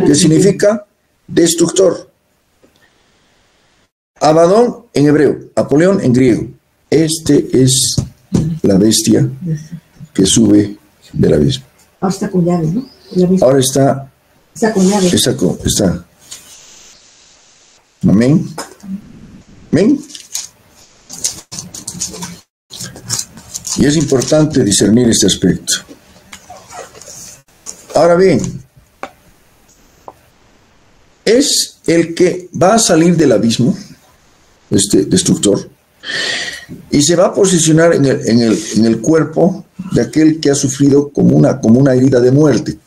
A: ¿qué significa? Destructor. Abadón en hebreo, Apolión en griego. Este es la bestia que sube del abismo.
E: Ahora está con llave, ¿no?
A: Ahora está
E: con llave.
A: Está. Amén. Amén. Y es importante discernir este aspecto. Ahora bien, es el que va a salir del abismo, este destructor, y se va a posicionar en el cuerpo de aquel que ha sufrido como una herida de muerte,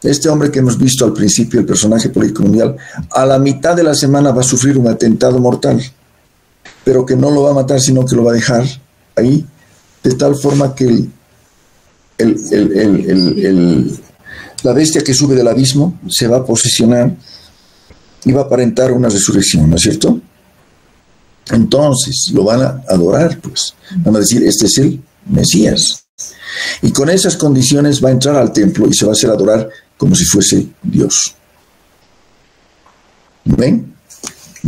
A: Este hombre que hemos visto al principio, el personaje político mundial, a la mitad de la semana va a sufrir un atentado mortal, pero que no lo va a matar, sino que lo va a dejar ahí, de tal forma que la bestia que sube del abismo se va a posicionar y va a aparentar una resurrección, ¿no es cierto? Entonces lo van a adorar, pues. Van a decir, este es el Mesías. Y con esas condiciones va a entrar al templo y se va a hacer adorar como si fuese Dios. ¿Ven?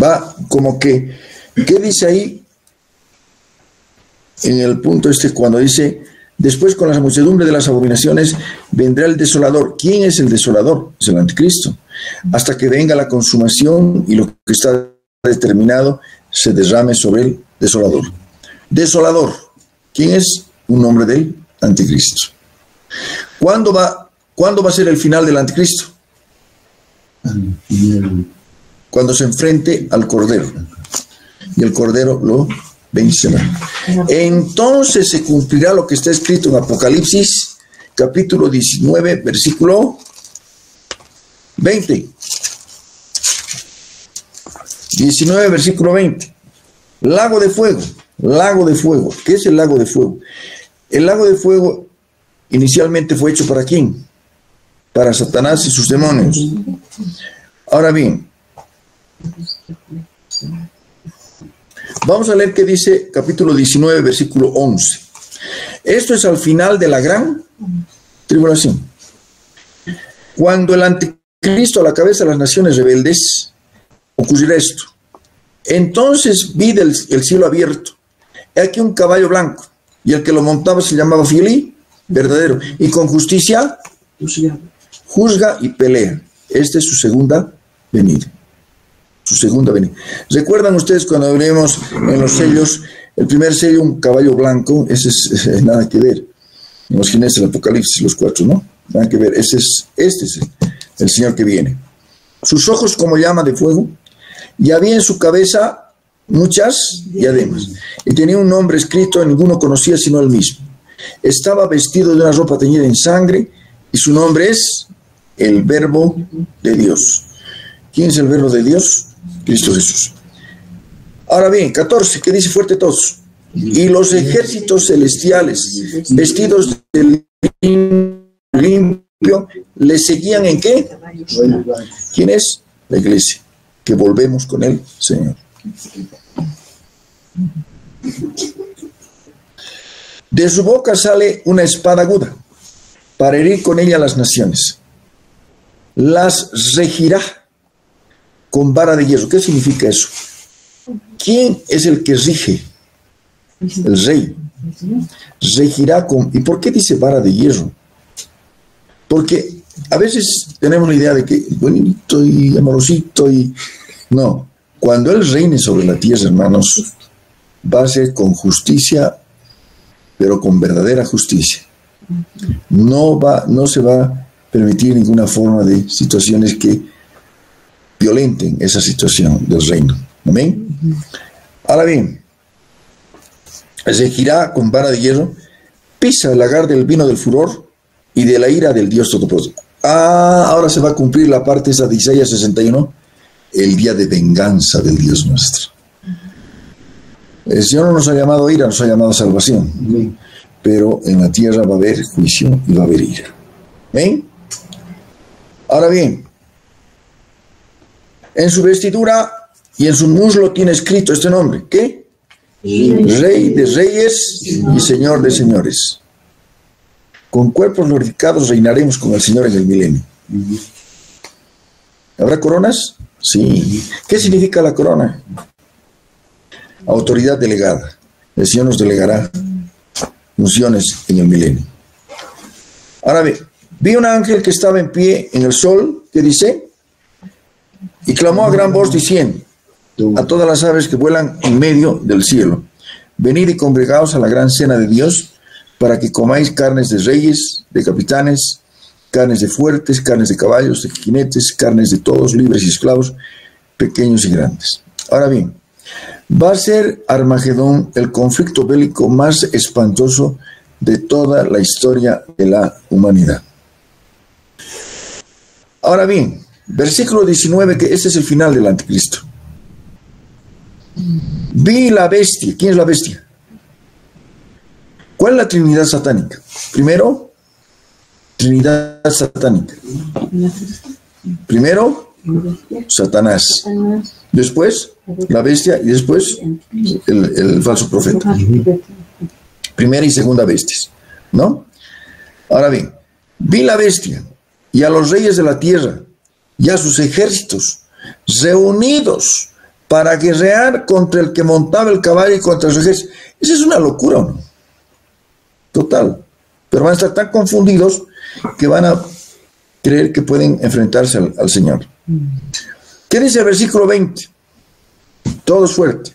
A: Va como que, ¿qué dice ahí? En el punto cuando dice, después con la muchedumbre de las abominaciones vendrá el desolador. ¿Quién es el desolador? Es el anticristo. Hasta que venga la consumación y lo que está determinado se derrame sobre el desolador. Desolador. ¿Quién es? Un nombre del anticristo. ¿Cuándo va a ser el final del anticristo? Cuando se enfrente al Cordero. Y el Cordero lo vencerá. Entonces se cumplirá lo que está escrito en Apocalipsis, capítulo 19, versículo 20. 19, versículo 20. Lago de fuego. ¿Qué es el lago de fuego? El lago de fuego inicialmente fue hecho ¿para quién? Para Satanás y sus demonios. Ahora bien, vamos a leer qué dice capítulo 19, versículo 11. Esto es al final de la gran tribulación. Cuando el anticristo a la cabeza de las naciones rebeldes, ocurrirá esto. Entonces vi el cielo abierto. He aquí un caballo blanco, y el que lo montaba se llamaba fiel y verdadero, y con justicia juzga y pelea. Esta es su segunda venida. ¿Recuerdan ustedes cuando vemos en los sellos, el primer sello, un caballo blanco? Ese es nada que ver. En los jinetes del Apocalipsis, los 4, ¿no? Nada que ver. Este es el Señor que viene. Sus ojos como llama de fuego, y había en su cabeza muchas diademas. Y tenía un nombre escrito, ninguno conocía sino él mismo. Estaba vestido de una ropa teñida en sangre y su nombre es el Verbo de Dios. ¿Quién es el Verbo de Dios? Cristo Jesús. Ahora bien, 14, que dice fuerte todos. Y los ejércitos celestiales, vestidos de limpio, le seguían ¿en qué? ¿Quién es? La iglesia, que volvemos con el Señor. De su boca sale una espada aguda para herir con ella a las naciones. Las regirá con vara de hierro. ¿Qué significa eso? ¿Quién es el que rige? El rey. Regirá con... ¿Y por qué dice vara de hierro? Porque a veces tenemos la idea de que bonito y amorosito y... No, cuando Él reine sobre la tierra, hermanos, va a ser con justicia, pero con verdadera justicia. No se va a permitir ninguna forma de situaciones que violenten esa situación del reino. ¿Amén? Ahora bien, regirá con vara de hierro, pisa el lagar del vino del furor y de la ira del Dios Todopoderoso. Ahora se va a cumplir la parte esa de Isaías 61, el día de venganza del Dios nuestro. El Señor no nos ha llamado a ira, nos ha llamado a salvación. Pero en la tierra va a haber juicio y va a haber ira. ¿Ven? Ahora bien, en su vestidura y en su muslo tiene escrito este nombre. ¿Qué? Rey de reyes y Señor de señores. Con cuerpos glorificados reinaremos con el Señor en el milenio. ¿Habrá coronas? Sí. ¿Qué significa la corona? Autoridad delegada. El Señor nos delegará funciones en el milenio. Ahora bien, vi un ángel que estaba en pie en el sol, que dice, y clamó a gran voz diciendo a todas las aves que vuelan en medio del cielo, venid y congregaos a la gran cena de Dios, para que comáis carnes de reyes, de capitanes, carnes de fuertes, carnes de caballos, de jinetes, carnes de todos, libres y esclavos, pequeños y grandes. Ahora bien, va a ser Armagedón el conflicto bélico más espantoso de toda la historia de la humanidad. Ahora bien, versículo 19, que este es el final del anticristo. Vi la bestia. ¿Quién es la bestia? ¿Cuál es la Trinidad satánica? Primero, Trinidad satánica. Primero, Satanás. Después, la bestia y después el falso profeta. Primera y segunda bestias, ¿no? Ahora bien, vi la bestia y a los reyes de la tierra y a sus ejércitos reunidos para guerrear contra el que montaba el caballo y contra su ejército. Esa es una locura, ¿o no? Total. Pero van a estar tan confundidos que van a creer que pueden enfrentarse al Señor. ¿Qué dice el versículo 20? Todo es fuerte.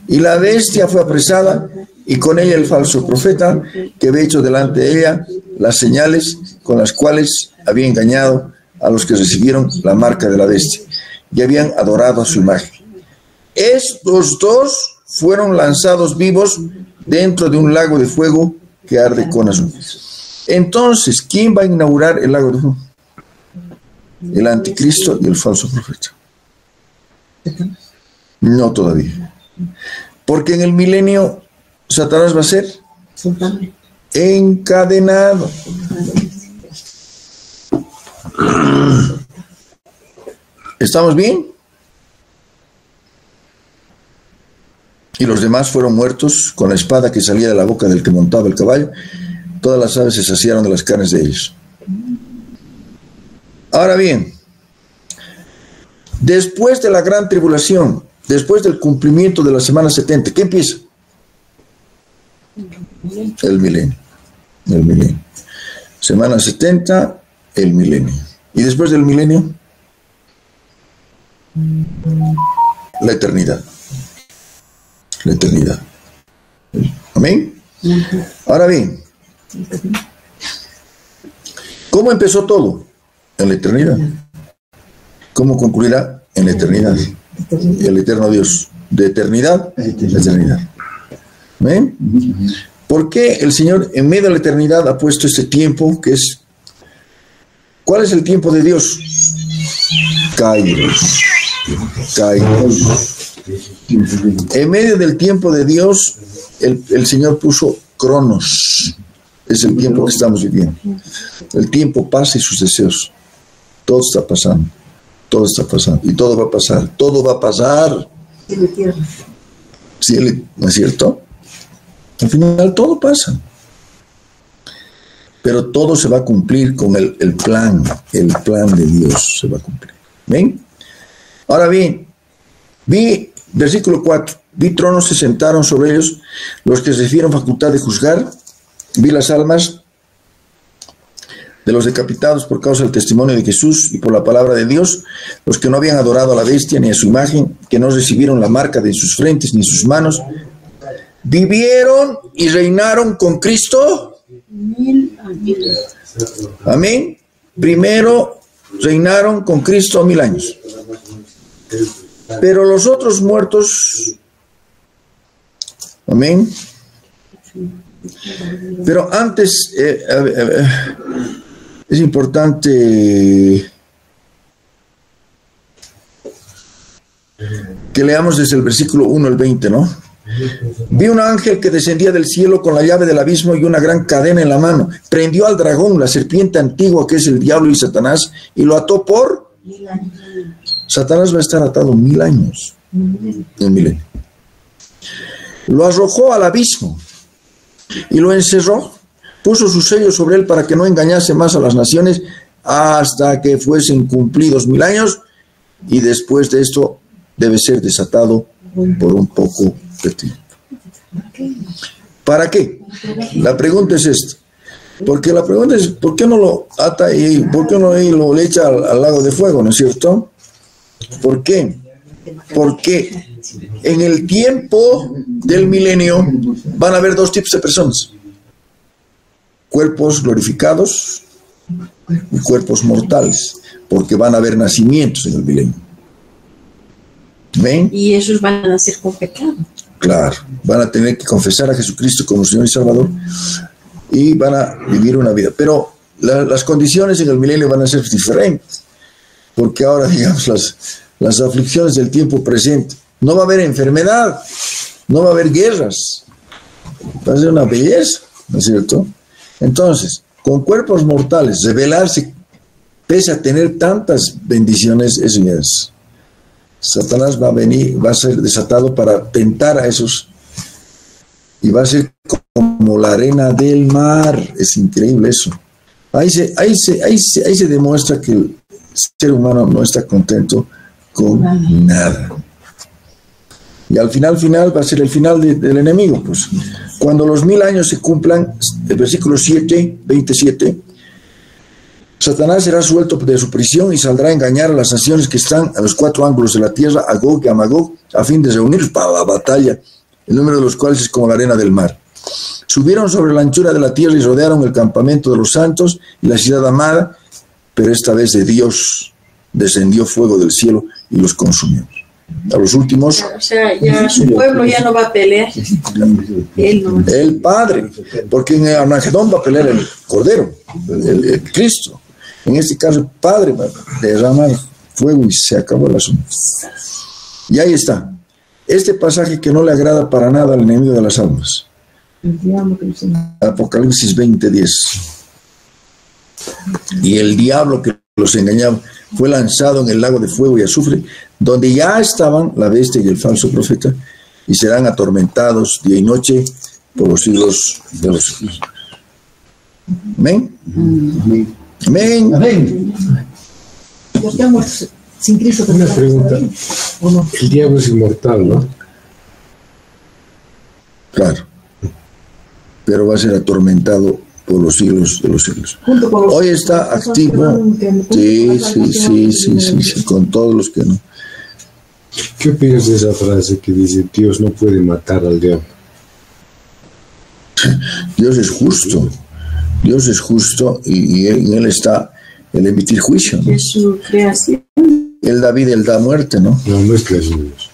A: Y la bestia fue apresada, y con ella el falso profeta, que había hecho delante de ella las señales con las cuales había engañado a los que recibieron la marca de la bestia y habían adorado a su imagen. Estos dos fueron lanzados vivos dentro de un lago de fuego que arde con azufre. Entonces, ¿quién va a inaugurar el lago de fuego? El anticristo y el falso profeta. No todavía. Porque en el milenio Satanás va a ser encadenado. ¿Estamos bien? Y los demás fueron muertos con la espada que salía de la boca del que montaba el caballo. Todas las aves se saciaron de las carnes de ellos. Ahora bien, después de la gran tribulación, después del cumplimiento de la semana 70, ¿qué empieza? El milenio. El milenio. Semana 70, el milenio. ¿Y después del milenio? La eternidad. La eternidad. ¿Amén? Ahora bien, ¿cómo empezó todo? En la eternidad. ¿Cómo concluirá? En la eternidad. El eterno Dios. De eternidad a eternidad. ¿Amén? ¿Por qué el Señor en medio de la eternidad ha puesto este tiempo que es... ¿Cuál es el tiempo de Dios? Kairos. Kairos. En medio del tiempo de Dios, el Señor puso Cronos. Es el tiempo que estamos viviendo. El tiempo pasa y sus deseos. Todo está pasando. Todo está pasando. Y todo va a pasar. Todo va a pasar. Sí, ¿no es cierto? Al final todo pasa. Pero todo se va a cumplir con el plan de Dios se va a cumplir. ¿Ven? Ahora bien, vi, versículo 4, vi tronos se sentaron sobre ellos, los que recibieron facultad de juzgar, vi las almas de los decapitados por causa del testimonio de Jesús y por la palabra de Dios, los que no habían adorado a la bestia ni a su imagen, que no recibieron la marca de sus frentes ni sus manos, vivieron y reinaron con Cristo. Amén. Primero reinaron con Cristo 1000 años. Pero los otros muertos, amén. Pero antes es importante que leamos desde el versículo 1 al 20, ¿no? Vi un ángel que descendía del cielo con la llave del abismo y una gran cadena en la mano. Prendió al dragón, la serpiente antigua que es el diablo y Satanás, y lo ató por... Satanás va a estar atado 1000 años. Un milenio. Lo arrojó al abismo y lo encerró. Puso su sello sobre él para que no engañase más a las naciones hasta que fuesen cumplidos 1000 años, y después de esto debe ser desatado por un poco de tiempo. ¿Para qué? La pregunta es esta. Porque la pregunta es, ¿por qué no lo ata y por qué no lo le echa al lago de fuego, no es cierto? ¿Por qué? Porque en el tiempo del milenio van a haber dos tipos de personas: cuerpos glorificados y cuerpos mortales, porque van a haber nacimientos en el milenio. ¿Ven?
E: Y ellos van a nacer con pecado.
A: Claro, van a tener que confesar a Jesucristo como Señor y Salvador y van a vivir una vida. Pero las condiciones en el milenio van a ser diferentes, porque ahora, digamos, las aflicciones del tiempo presente, no va a haber enfermedad, no va a haber guerras, va a ser una belleza, ¿no es cierto? Entonces, con cuerpos mortales, rebelarse, pese a tener tantas bendiciones, eso ya es... Satanás va a venir, va a ser desatado para tentar a esos, y va a ser como la arena del mar. Es increíble eso. Ahí se demuestra que el ser humano no está contento con nada. Y al final va a ser el final del enemigo. Pues cuando los 1000 años se cumplan, el versículo 27, Satanás será suelto de su prisión y saldrá a engañar a las naciones que están a los 4 ángulos de la tierra, a Gog y a Magog, a fin de reunirlos para la batalla, el número de los cuales es como la arena del mar. Subieron sobre la anchura de la tierra y rodearon el campamento de los santos y la ciudad amada, pero esta vez de Dios descendió fuego del cielo y los consumió. A los últimos...
E: O sea, ya su pueblo ya no va a pelear. Él no.
A: El Padre, porque en Armagedón va a pelear el Cordero, el Cristo. En este caso, el Padre va a derramar fuego y se acabó el asunto. Y ahí está. Este pasaje que no le agrada para nada al enemigo de las almas. Apocalipsis 20:10. Y el diablo que los engañaba fue lanzado en el lago de fuego y azufre, donde ya estaban la bestia y el falso profeta, y serán atormentados día y noche por los siglos de los siglos. ¿Amén? Amén.
C: Amén.
E: Los que han muerto sin Cristo.
B: Una pregunta.
E: ¿O no?
B: El diablo es inmortal, ¿no?
A: Claro. Pero va a ser atormentado por los siglos de los siglos.
E: Junto con los
A: Hoy está activo. Sí, con todos los que no.
B: ¿Qué opinas de esa frase que dice Dios no puede matar al diablo?
A: Dios es justo. Dios es justo y en Él está el emitir juicio, ¿no?
E: Es su creación.
A: Él da vida, Él da muerte, ¿no?
B: No, no es creación de Dios.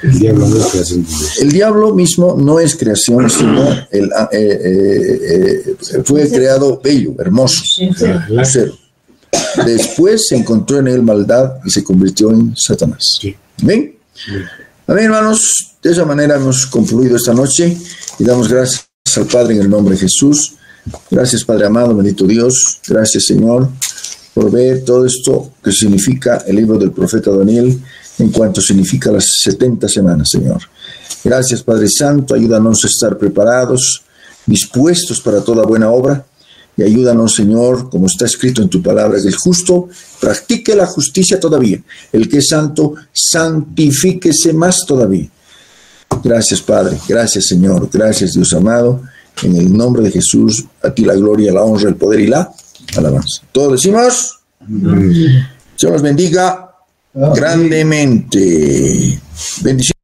B: El diablo no es creación de Dios.
A: El diablo mismo no es creación, sino fue creado bello, hermoso, lucero. Después se encontró en él maldad y se convirtió en Satanás.
B: Sí.
A: ¿Ven? Amén, hermanos. De esa manera hemos concluido esta noche y damos gracias al Padre en el nombre de Jesús. Gracias, Padre amado, bendito Dios. Gracias, Señor, por ver todo esto que significa el libro del profeta Daniel en cuanto significa las 70 semanas, Señor. Gracias, Padre Santo. Ayúdanos a estar preparados, dispuestos para toda buena obra. Y ayúdanos, Señor, como está escrito en tu palabra, que el justo practique la justicia todavía. El que es santo, santifíquese más todavía. Gracias, Padre. Gracias, Señor. Gracias, Dios amado. En el nombre de Jesús, a ti la gloria, la honra, el poder y la alabanza. Todos decimos, Señor los bendiga grandemente. Bendiciones.